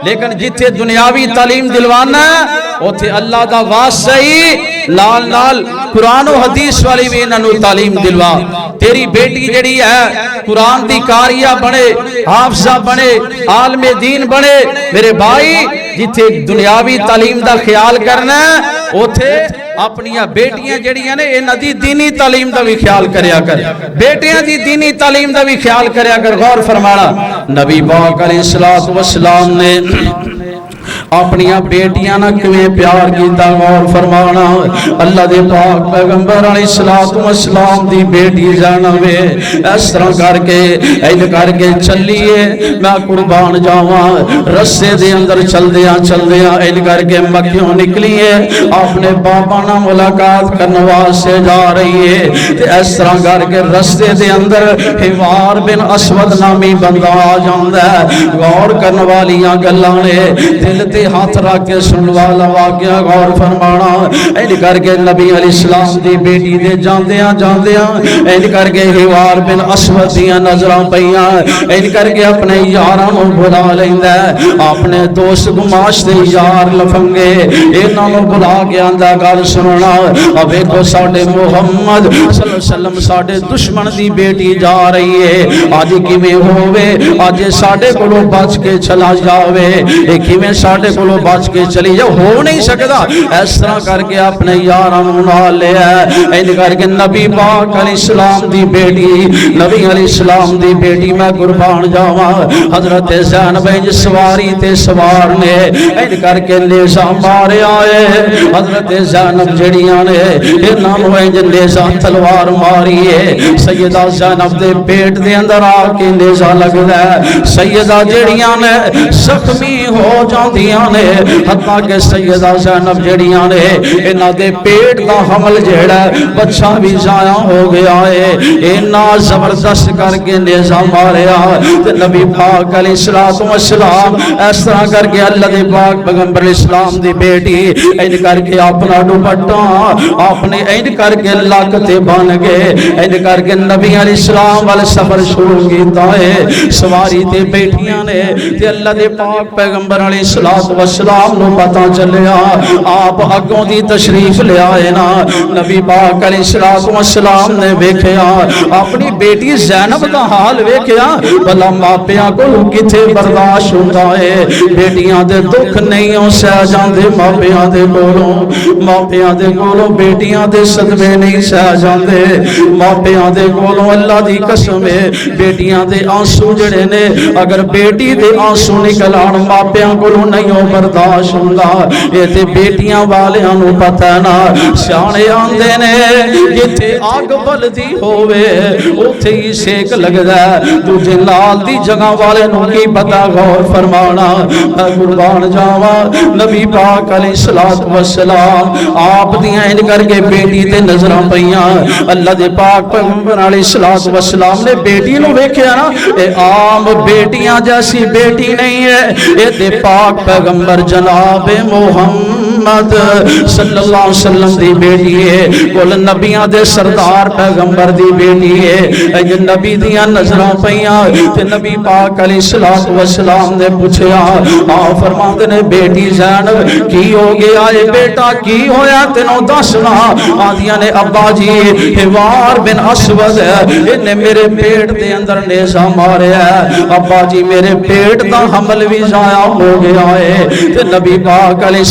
لیکن جتھے دنیاوی تعلیم دلوانا ہے اوتھے اللہ دا واسطہ ہی نال نال قرآن و حدیث والی بھی انہاں نو تعلیم دلوا تیری بیٹی جڑی ہے قرآن دی قاریہ بنے حافظہ بنے عالم دین بنے میرے بھائی جتھے دنیاوی تعلیم دا خیال کرنا ہے اوتھے اپنیاں بیٹیاں جڑیاں نے انہاں دی دینی تعلیم دا بھی خیال کریا کر بیٹیاں دی دینی تعلیم دا بھی خیال کریا کر غور فرمانا نبی پاک علیہ الصلوۃ والسلام نے اپنیاں بیٹیاں نہ کیویں پیار کیتا غور فرمانا اللہ دے پاک پیغمبر علیہ الصلوۃ والسلام دی بیٹی زینب اس طرح کر کے چلیے میں قربان جاواں رستے دے اندر چلدیاں ان کر کے مکیوں نکلیے اپنے بابا نال ملاقات کرن واسطے جا رہی ہے تے اس طرح کر کے رستے دے اندر حوار بن اسود نامی بندہ آ جاندا ہے غور کرن والیاں گلاں نے دل تے ہاتھ رکھ کے سن والا واقعہ غور فرمانا این کر کے نبی علیہ السلام دی بیٹی دے جاندیاں این کر کے حوار بن اسود دیاں نظراں پیاں این کر کے اپنے یاراں نوں بلا لیندا اپنے دوست گماش دے یار لفنگے انہاں نوں بلا کے آندا گل سننا اب ویکھو ساڈے محمد صلی اللہ علیہ وسلم ساڈے دشمن دی بیٹی جا رہی ہے اج کیویں ہووے اج ساڈے کولوں بچ کے چلا جاوے اے کیویں ساڈے کولوں بچ کے چلی جا ہو نہیں سکدا اس طرح کر کے اپنے یاراں نوں نال لیا این کر کے نبی پاک علیہ السلام دی بیٹی نبی علیہ السلام دی بیٹی میں قربان جاواں حضرت زینب سواری تے سوار نے این کر کے نیزا ماریا ہے حضرت زینب جڑیاں نے انہاں نوں انج نیزا تلوار ماری ہے سیدہ زینب دے پیٹ دے اندر آ کے نیزا لگدا ہے سیدہ جڑیاں نے زخمی ہو جاندیاں نے حتیٰ کہ سیدہ زینب جڑیاں نے انہاں دے پیٹ دا حمل جڑا بچہ بھی ضائع ہو گیا ہے اینا زبردست کر کے نیزا ماریا تے نبی پاک علیہ السلام اس طرح کر کے اللہ دے پاک پیغمبر اسلام دی بیٹی این کر کے اپنا دوپٹہ اپنے این کر کے لک تے بن گئے این کر کے نبی علیہ السلام والے سفر شروع کیتا ہے سواری تے بیٹھیاں نے تے اللہ دے پاک پیغمبر علیہ السلام نو پتہ چلیا آپ اگوں دی تشریف لے آئے نا نبی پاک علیہ السلام نے ویکھیا اپنی بیٹی زینب دا حال ویکھیا بھلا ماپیاں کولوں کتھے برداشت ہوندا ہے بیٹیاں دے دکھ نہیں سہ جاندے ماپیاں دے کولوں بیٹیاں دے صدمے نہیں سہ جاندے ماپیاں دے کولوں اللہ دی قسم ہے بیٹیاں دے آنسو جڑے نے اگر بیٹی دے آنسو نکل آن ماپیاں کولوں نہیں برداشت ہوندا اے تے بیٹیاں والیاں نوں پتہ نا سیانے آندے نے جتھے آگ بلدی ہووے اوتھے ہی سیک لگدا ہے دوجے لال دی جگہ والے نوں کی پتہ غور فرمانا میں قربان جاواں نبی پاک علیہ السلام آپ دیاں ان کر کے بیٹی تے نظراں پیاں اللہ دے پاک پیغمبر علیہ السلام نے بیٹی نوں ویکھیا نا اے عام بیٹیاں جیسی بیٹی نہیں ہے اے تے پاک پیغمبر جناب محمد صلی اللہ علیہ وسلم دی بیٹی ہے کل نبیاں دے سردار پیغمبر دی بیٹی ہے اے نبی دیاں نظراں پیاں تے نبی پاک علیہ السلام نے پوچھیا فرماندے نے بیٹی زینب کی ہو گیا اے بیٹا کی ہویا تینوں دسنا آدیاں نے ابا جی حوار بن اسود انہیں میرے پیٹ دے اندر نیزا ماریا ہے ابا جی میرے پیٹ دا حمل بھی ضائع ہو گیا ہے تے نبی پاک علیہ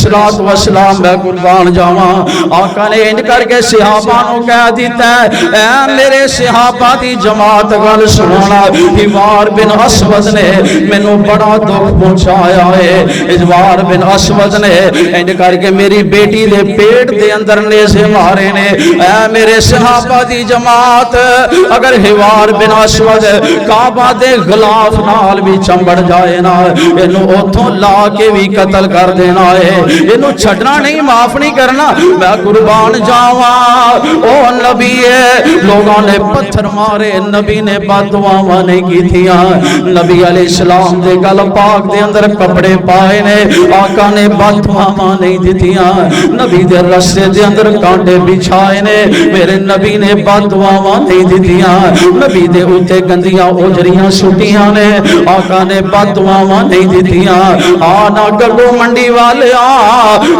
السلام میں قربان جاواں آقا نے ان کر کے صحابہ نوں کہہ دیتا ہے اے میرے صحابہ دی جماعت گل سننا حوار بن اسود نے مینوں بڑا دکھ پہنچایا ہے حوار بن اسود نے ان کر کے میری بیٹی دے پیٹ دے اندر نیزے مارے نے اے میرے صحابہ دی جماعت اگر حوار بن اسود کعبہ دے غلاف نال بھی چمبڑ جائے نا اینو اوتھوں لا کے بھی قتل کر دینا ہے اینو چھڈنا نہیں معاف نہیں کرنا میں قربان جاواں او نبی ہے لوگاں نے پتھر مارے نبی نے بد دعاواں نہیں کیتیاں نبی علیہ السلام دے گل پاک دے اندر کپڑے پائے نے آقا نے بد دعاواں نہیں دتیاں نبی دے رستے دے اندر کانٹے بچھائے نے میرے نبی نے بد دعاواں نہیں دتیاں نبی دے اوتے گندیاں اوجریاں سٹیاں نے آقا نے بد دعاواں نہیں دتیاں آنا گلو منڈی والے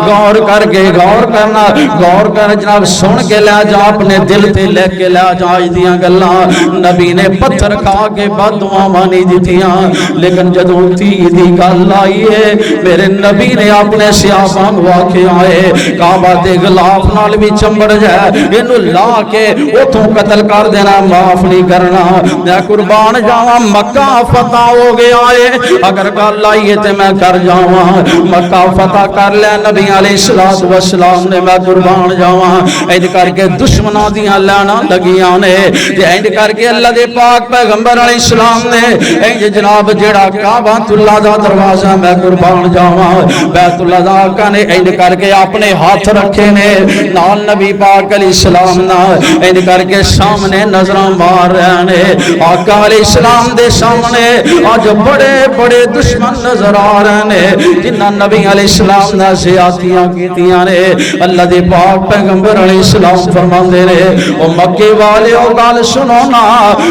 غور کر کے غور کرنا غور کر جناب سن کے لے جا اپنے دل تے لے کے لے جا دیاں گلاں نبی نے پتھر کھا کے بد دعاواں نہیں دتیاں لیکن جدوں تی دی گل آئی ہے میرے نبی نے اپنے صحابہ نوں آکھیا ہے کعبہ دے غلاف نال بھی چمبڑ جائے اینو لا کے اوتھوں قتل کر دینا معاف نہیں کرنا میں قربان جاواں مکہ فتح ہو گیا ہے اگر گل آئی ہے تے میں کر جاواں مکہ فتح کر لیا نبی علیہ السلام نے میں قربان جاواں اینج کر کے دشمناں دیاں لانا لگیاں نے تے اینج کر کے اللہ دے پاک پیغمبر علیہ السلام نے اینج جناب جڑا کعبہ اللہ دا دروازہ میں قربان جاواں بیت اللہ دا آقا نے اینج کر کے اپنے ہاتھ رکھے نے نال نبی پاک علیہ السلام نا اینج کر کے سامنے نظراں مار رہے نے آقا علیہ السلام دے سامنے اج بڑے بڑے دشمن نظر آ رہے نے جنہاں نبی علیہ السلام نے زیادتیاں کیتیاں نے اللہ دے پاک پیغمبر علیہ السلام فرماندے نے او مکے والے او گل سنو نا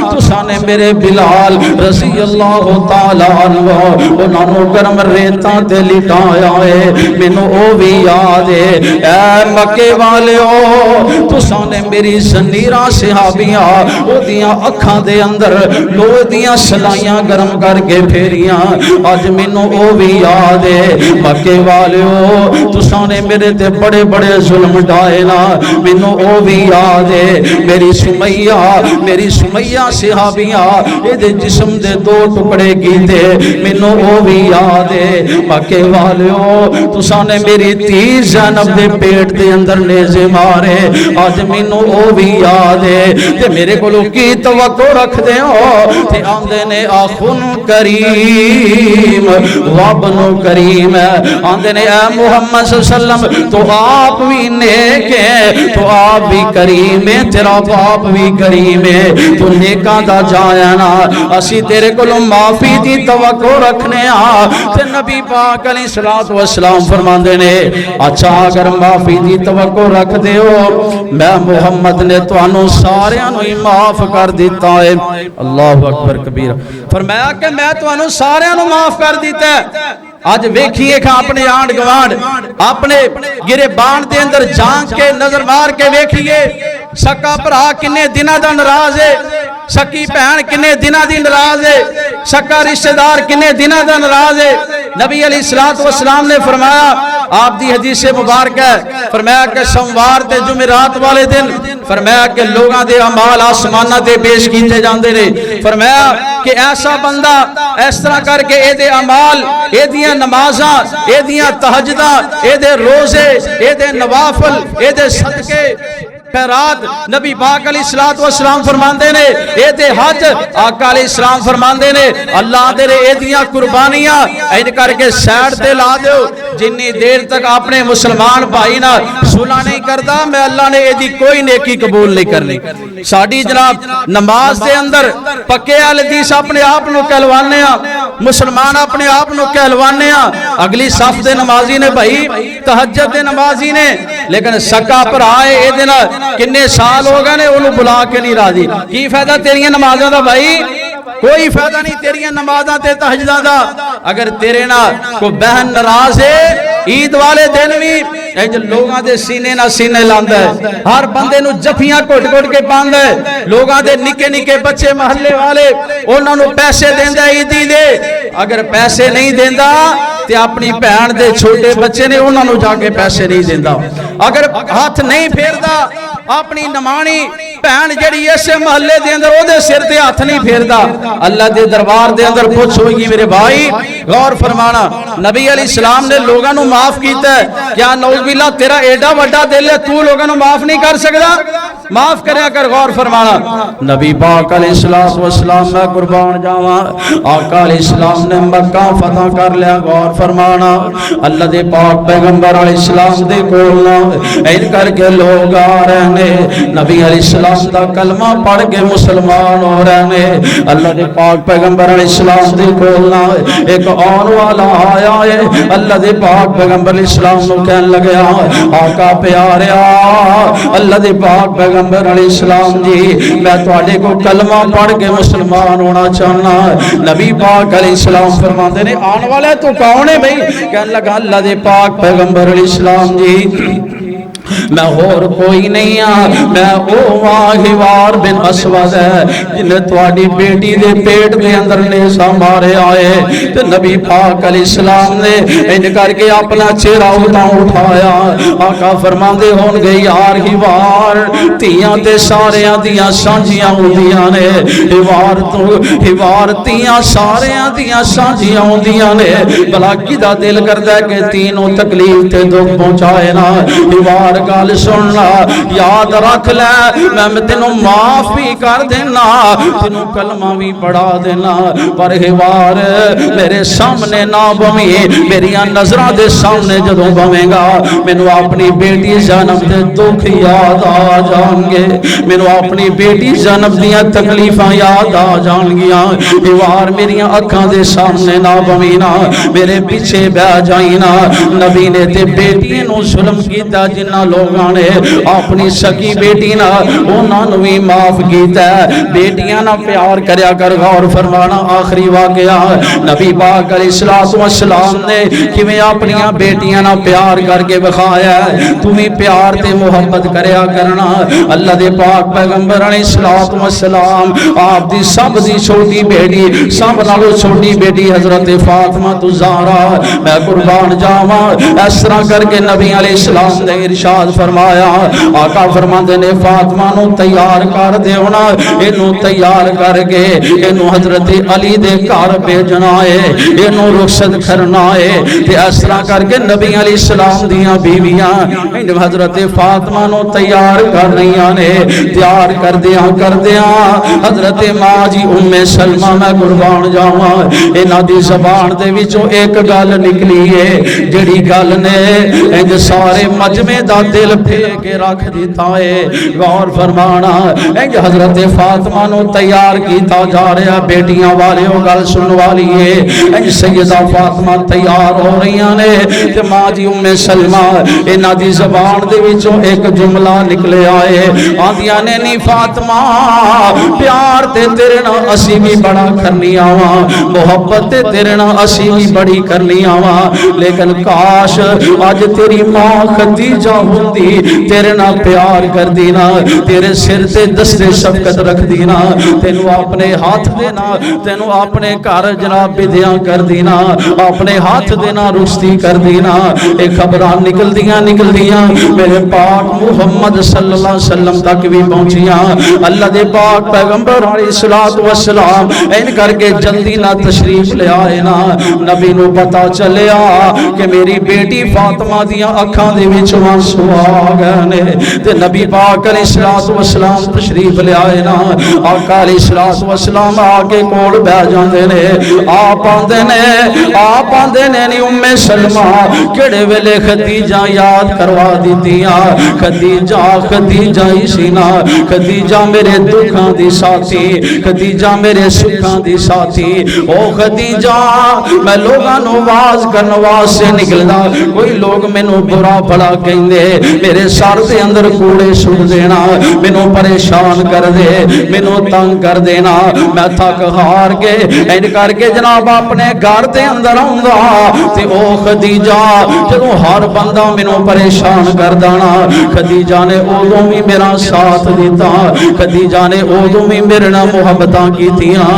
تساں نے میرے بلال رضی اللہ تعالی عنہ انہاں نو گرم ریتاں تے لٹایا ہے مینوں او بھی یاد ہے اے مکے والےو تساں نے میری زنیراں صحابیاں او دیاں اکھاں دے اندر لوہے دیاں سلائیاں گرم کر کے پھیریاں اج مینوں او بھی یاد ہے مکے والےو تساں نے میرے تے بڑے بڑے ظلم ڈائے نا مینوں او بھی یاد ہے میری سمیہ صحابیاں اے دے جسم دے دو ٹکڑے کیتے مینوں او بھی یاد ہے مکے والےو تساں نے میری تھی زینب دے پیٹ دے اندر نیزے مارے اج مینوں او بھی یاد ہے تے میرے کولوں کی توقع رکھ دے ہو تے آندے نے آخن کریم وابن کریم آندے نے اے محمد صلی اللہ علیہ وسلم تو آپ بھی نیک ہے تو آپ بھی کریم ہے تیرا باپ بھی کریم ہے تو نیکاں دا جایا نا اسی تیرے کولوں معافی دی توقع رکھنے تے نبی پاک علیہ السلام فرماندے نے اچھا اگر معافی دی توقع رکھ دے ہو میں محمد نے تانوں ساریاں نوں ہی معاف کر دیتا ہے اللہ اکبر کبیرہ فرمایا کہ میں تانوں ساریاں نوں معاف کر دیتا ہے آج ویکھیے کھا اپنے آنڈ گوانڈ اپنے گرے بان دے اندر جھانک کے نظر مار کے ویکھیے سکا بھرا کنے دناں دا ناراض ہے سکی بہن کنے دناں دی ناراض ہے سکا رشتہ دار کنے دناں دا ناراض ہے نبی علیہ السلام نے فرمایا آپ دی حدیث مبارک ہے فرمایا کہ سوموار تے جمعرات والے دن فرمایا کہ لوگاں دے اعمال آسماناں تے پیش کیتے جاندے نے فرمایا کہ ایسا بندہ اس طرح کر کے اے دے اعمال اے دیاں نمازاں اے دیاں تہجداں اے دے روزے اے دے نوافل اے دے صدقے خیرات نبی پاک علیہ السلام فرماندے نے اے دے حج آقا علیہ السلام فرماندے نے اللہ دے اے دیاں قربانیاں این کر کے سیڈ تے لا دیو جنی دیر تک اپنے مسلمان بھائی نہ صلح نہیں کردا میں اللہ نے اے دی کوئی نیکی قبول نہیں کرنی ساڈی جناب نماز دے اندر پکے حدیث اپنے آپ نو کہلوانے ہاں مسلمان اپنے آپ نو کہلوانے ہاں اگلی صف دے نمازی نے بھائی تہجد دے نمازی نے لیکن سکا پر آئے اے دن کنے سال ہو گئے نے انہوں بلا کے نہیں راضی کی فائدہ تیریاں نمازاں دا بھائی کوئی فائدہ نہیں تیریاں نمازاں تے تہجداں دا اگر تیرے نا کو بہن ناراض ہے عید والے دن بھی اج لوگاں دے سینے نہ سینے لاندا ہے ہر بندے نو جفیاں گھٹ گھٹ کے پاندا ہے لوگاں دے نکے نکے بچے محلے والے انہاں نو پیسے دیندا عیدی دے اگر پیسے نہیں دیندا تے اپنی بہن دے چھوٹے بچے نے انہاں نو جا کے پیسے نہیں دیندا اگر ہاتھ نہیں پھیردا اپنی نمانی بہن جڑی اس محلے دے اندر او دے سر تے ہاتھ نہیں پھیردا اللہ دے دربار دے اندر پوچھ ہوئی میرے بھائی غور فرمانا نبی علیہ السلام نے لوگاں نو معاف کیتا ہے کیا نعوذ باللہ تیرا ایڈا بڑا دل ہے تو لوگاں نو معاف نہیں کر سکدا معاف کریا کر غور فرمانا نبی پاک علیہ السلام میں قربان جاواں آقا علیہ السلام نے مکہ فتح کر لیا غور فرمانا اللہ دے پاک پیغمبر علیہ السلام دے کول این کر کے لوگ آ رہے نے نبی علیہ السلام دا کلمہ پڑھ کے مسلمان ہو رہے نے اللہ دے پاک پیغمبر علیہ السلام دے کول ایک آن والا آیا ہے اللہ دے پاک پیغمبر علیہ السلام نو کہن لگیا آقا پیاریا اللہ دے پاک پیغمبر علیہ السلام جی میں تواڈے کو کلمہ پڑھ کے مسلمان ہونا چاہنا نبی پاک علیہ السلام فرماندے نے آن والا تو کون ہے بھائی کہن لگا اللہ دے پاک پیغمبر علیہ السلام جی میں اور کوئی نہیں ہاں، میں او واہوار بن اسود ہے جنہیں تواڈی بیٹی دے پیٹ دے اندر نیزہ مارے آئے۔ تے نبی پاک علیہ السلام نے ان کر کے اپنا چہرہ اٹھایا، آقا فرماندے ہون گے یار ہیوار تیاں تے ساریاں دیاں سانجیاں ہوندیاں نے، ہیوار تیاں ساریاں دیاں سانجیاں ہوندیاں نے، بھلا کدا دل کردا ہے کہ تینوں تکلیف تے دکھ پہنچائے نا؟ ہیوار گل سننا، یاد رکھ لے میں تینوں معاف بھی کر دینا، تینوں کلمہ بھی پڑھا دینا، پر ہیوار میرے سامنے نہ بویں، میری نظراں دے سامنے جدوں بویں گا مینوں اپنی بیٹی جنم دے دکھ یاد آ جان گے، مینوں اپنی بیٹی جنم دیاں تکلیفاں یاد آ جان گیاں۔ ہیوار میری اکھاں دے سامنے نہ بویں نا، میرے پیچھے بہ جائیں نا۔ نبی نے تے بیٹی نو ظلم کیتا، جنہ لوگاں نے اپنی سکی بیٹی نا انہاں نو بھی معاف کیتا ہے۔ بیٹیاں نہ پیار کریا کر، غور فرمانا آخری واقعہ نبی پاک علیہ السلام نے کیویں اپنی بیٹیاں نہ پیار کر کے بخایا ہے۔ تمہیں پیار تے محبت کریا کرنا۔ اللہ دے پاک پیغمبر علیہ السلام آپ دی سب دی چھوٹی بیٹی، سب نالوں چھوٹی بیٹی حضرت فاطمہ الزہرا، میں قربان جاواں، اس طرح کر کے نبی علیہ السلام نے ارشاد فرمایا، آقا فرماندے نے فاطمہ نو تیار کر دیونا، اینو تیار کر کے اینو حضرت علی دے گھر بھیجنا ہے، اینو رخصت کرنا ہے۔ تے اس طرح کر کے نبی علیہ السلام دیاں بیویاں حضرت فاطمہ نو تیار کر رہیاں نے، تیار کر دیاں حضرت ماں جی ام سلمہ میں قربان جاواں، انہاں دی زبان دے وچوں ایک گل نکلی ہے جڑی گل نے انج سارے مجمع دا دل پھیر کے رکھ دیتا ہے۔ غور فرمانا، انج حضرت فاطمہ نو تیار کیتا جا رہا، بیٹیاں والے او گل سن والی ہے، انج سیدہ فاطمہ تیار ہو رہیاں نے تے ماں جی ام سلمہ انہاں دی زبان دے وچوں ایک جملہ نکلے آئے، آندیاں نے نی فاطمہ پیار تے تیرے نال اسی بھی بڑا کرنی آواں، محبت تے تیرے نال اسی بھی بڑی کرنی آواں، لیکن کاش اج تیری ماں خدیجہ ہوندی تیرے نال پیار کر دینا، تیرے سر تے دستے شفقت رکھ دینا، تینوں اپنے ہاتھ دینا، تینوں اپنے گھر جناب بدیاں کر دینا، اپنے ہاتھ دینا رشتی کر دینا۔ اے خبراں نکل دیاں میرے پاک محمد صلی اللہ علیہ وسلم تک بھی پہنچیاں۔ اللہ دے پاک پیغمبر علیہ السلام این کر کے جلدی نہ تشریف لے آئے نا، نبی نو پتا چلیا کہ میری بیٹی فاطمہ دیاں اکھاں دے وچ آنسو آ گئے نے، تے نبی پاک علیہ السلام تشریف لے آئے نا، آقا علیہ السلام آ کے کول بیٹھ جاندے نے، آپ آندے نے نی ام سلمہ کیڑے ویلے خدیجہ یاد کروا دیتیاں، خدیجہ ہی سی نا، خدیجہ میرے دکھاں دی ساتھی، خدیجہ میرے سکھاں دی ساتھی، او خدیجہ میں لوگاں نو واز کرن واسطے نکلدا، کوئی لوگ مینوں برا بھلا کہندے، میرے سر دے اندر کوڑے سٹ دینا، مینوں پریشان کر دے، مینوں تنگ کر دینا، میں تھک ہار کے این کر کے جناب اپنے گھر دے اندر آوندا تے او خدیجہ جدوں ہر بندہ مینوں پریشان کر دینا، خدیجہ نے اودوں بھی میرا ساتھ دیتا، خدیجہ نے اودوں بھی میرے نال محبتاں کیتیاں۔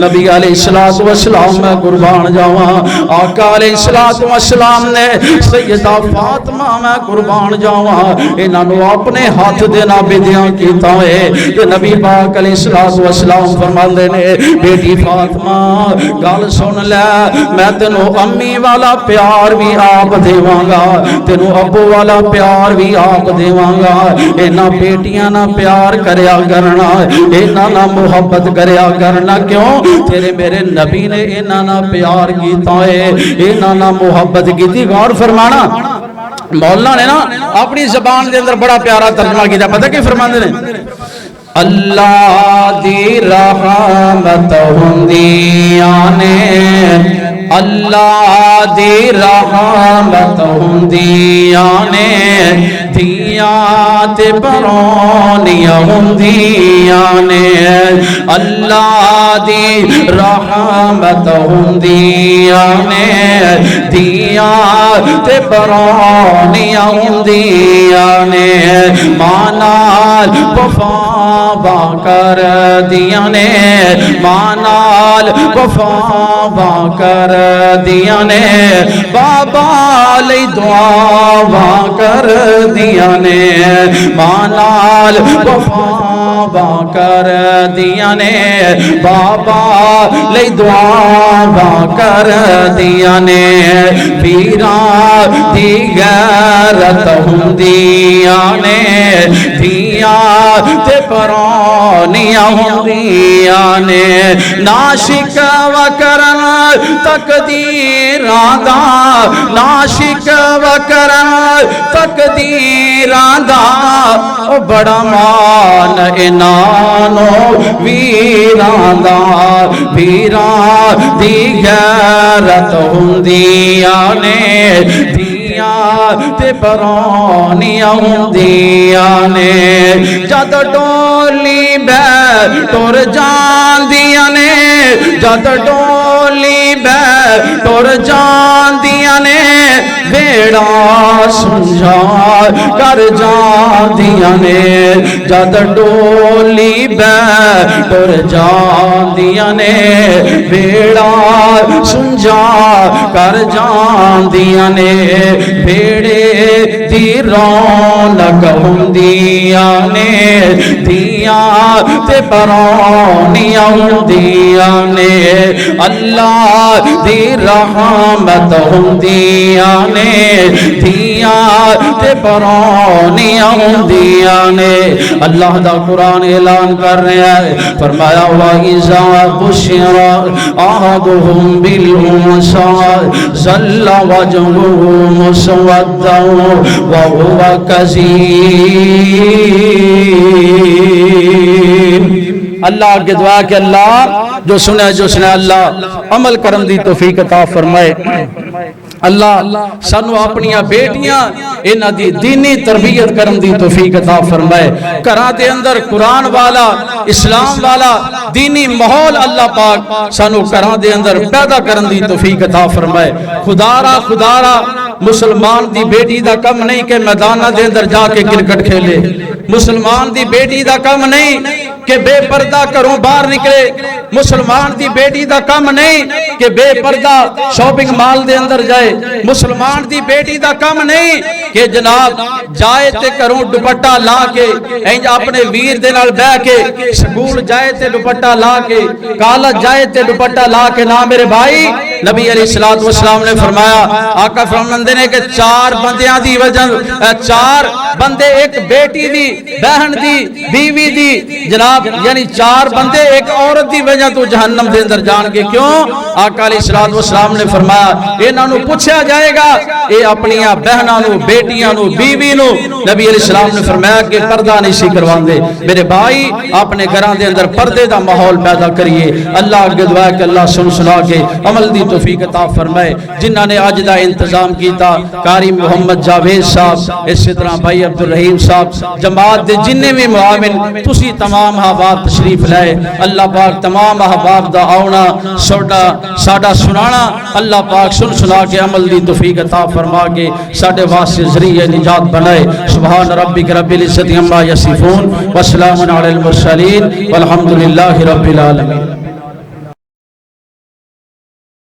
نبی علیہ السلام میں قربان جاواں، آقا علیہ السلام نے سیدہ فاطمہ میں قربان جاواں انہاں نو اپنے ہاتھ دے نال بدیاں کیتا ہے کہ نبی پاک علیہ السلام فرماندے نے بیٹی فاطمہ گل سن لے، میں تینوں امی والا پیار بھی آپ دیواں گا، تینوں ابو والا پیار بھی آپ دیواں گا، انہاں بیٹیاں نہ پیار کریا کرنا، انہاں نہ محبت کریا کرنا، کیوں تیرے میرے نبی نے انہاں نہ پیار کیتا ہے، انہاں نہ محبت کیتی۔ غور فرمانا، مولا نے نا اپنی زبان دے اندر بڑا پیارا ترجمہ کیتا، پتہ کی فرماندے نے، اللہ دی رحمت ہوندیاں نے، اللہ دی رحمت ہوندیاں نے، دھیاں تے پرونیاں ہوندیاں نے اللہ دی رحمت ہوندیاں نے دھیاں تے پرونیاں ہوندیاں نے مانال وفا کر دیاں نے مانال وفا کر دیاں نے بابا لئی دعا کر دیاں نے مانال وفا کر دیاں نے بابا لئی دعا کر دیاں نے پیران دی غیرت ہوندیاں نے دھیاں تے پرونیاں ہوندیاں نے ناشک وکرن تقدیراں دا ناشک وکرن تقدیراں دا بڑا مان انانو ویراں دا ویراں دی غیرت ہوندیاں نے تے پرونیاں ہوندیاں نے جد ڈولی بے ٹر جاندیاں نے جد ڈولی بے ٹر جاندیاں نے بیڑا سمجھا کر جاندیاں نے جد ڈولی بے ٹر جاندیاں نے بیڑا سمجھا کر جاندیاں نے بیڑے دی رونق ہوندیاں نے دھیاں تے پرونیاں ہوندیاں نے اللہ دی رحمت ہوندیاں نے دھیاں تے پرونیاں ہوندیاں نے اللہ دا قرآن اعلان کر رہا ہے فرمایا وَإِذَا بُشِّرَ أَحَدُهُم بِالْأُنثَىٰ ظَلَّ وَجْهُهُ مُسْوَدًّا وَهُوَ كَظِيمٌ اللہ کے دعا کہ اللہ جو سنے اللہ عمل کرن دی توفیق عطا فرمائے اللہ سانو اپنیاں بیٹیاں انہاں دی دینی تربیت کرن دی توفیق عطا فرمائے گھراں دے اندر قرآن والا اسلام والا دینی ماحول اللہ پاک سانو گھراں دے اندر پیدا کرن دی توفیق عطا فرمائے خدارا مسلمان دی بیٹی دا کم نہیں کہ میدانہ دے اندر جا کے کرکٹ کھیلے مسلمان دی بیٹی دا کم نہیں کہ بے پردہ کروں باہر نکلے مسلمان دی بیٹی دا کم نہیں کہ بے پردہ شاپنگ مال دے اندر جائے مسلمان دی بیٹی دا کم نہیں کہ جناب جائے تے کروں دوپٹہ لا کے اپنے ویر دے نال بہ کے سکول جائے تے دوپٹہ لا کے کالج جائے تے دوپٹہ لا کے نہ میرے بھائی نبی علیہ السلام نے فرمایا آقا فرماندے نے کہ چار بندیاں دی وجہ چار بندے ایک بیٹی دی بہن دی بیوی دی جناب یعنی چار بندے ایک عورت دی وجہ تو جہنم دے اندر جان کے کیوں آقا علیہ السلام نے فرمایا انہاں نو پوچھا جائے گا اے اپنیاں بہناں نو بیٹیاں نو بیوی نو نبی علیہ السلام نے فرمایا کہ پردہ نہیں سی کرواندے میرے بھائی اپنے گھراں دے اندر پردے دا ماحول پیدا کریے اللہ اگے دعا کہ اللہ سنا کے عمل دی توفیق عطا فرمائے جنہاں نے اج دا انتظام کیتا قاری محمد جاوید صاحب اسی طرح بھائی عبدالرحیم صاحب جماعت دے جننے بھی معاون تسی تمام احباب تشریف لائے اللہ پاک تمام احباب دا آونا ساڈا سنانا اللہ پاک سنا کے عمل دی توفیق عطا فرما کے ساڈے واسطے ذریعہ نجات بنائے سبحان ربک رب العزت عما یصفون وسلام علی المرسلین والحمد للہ رب العالمین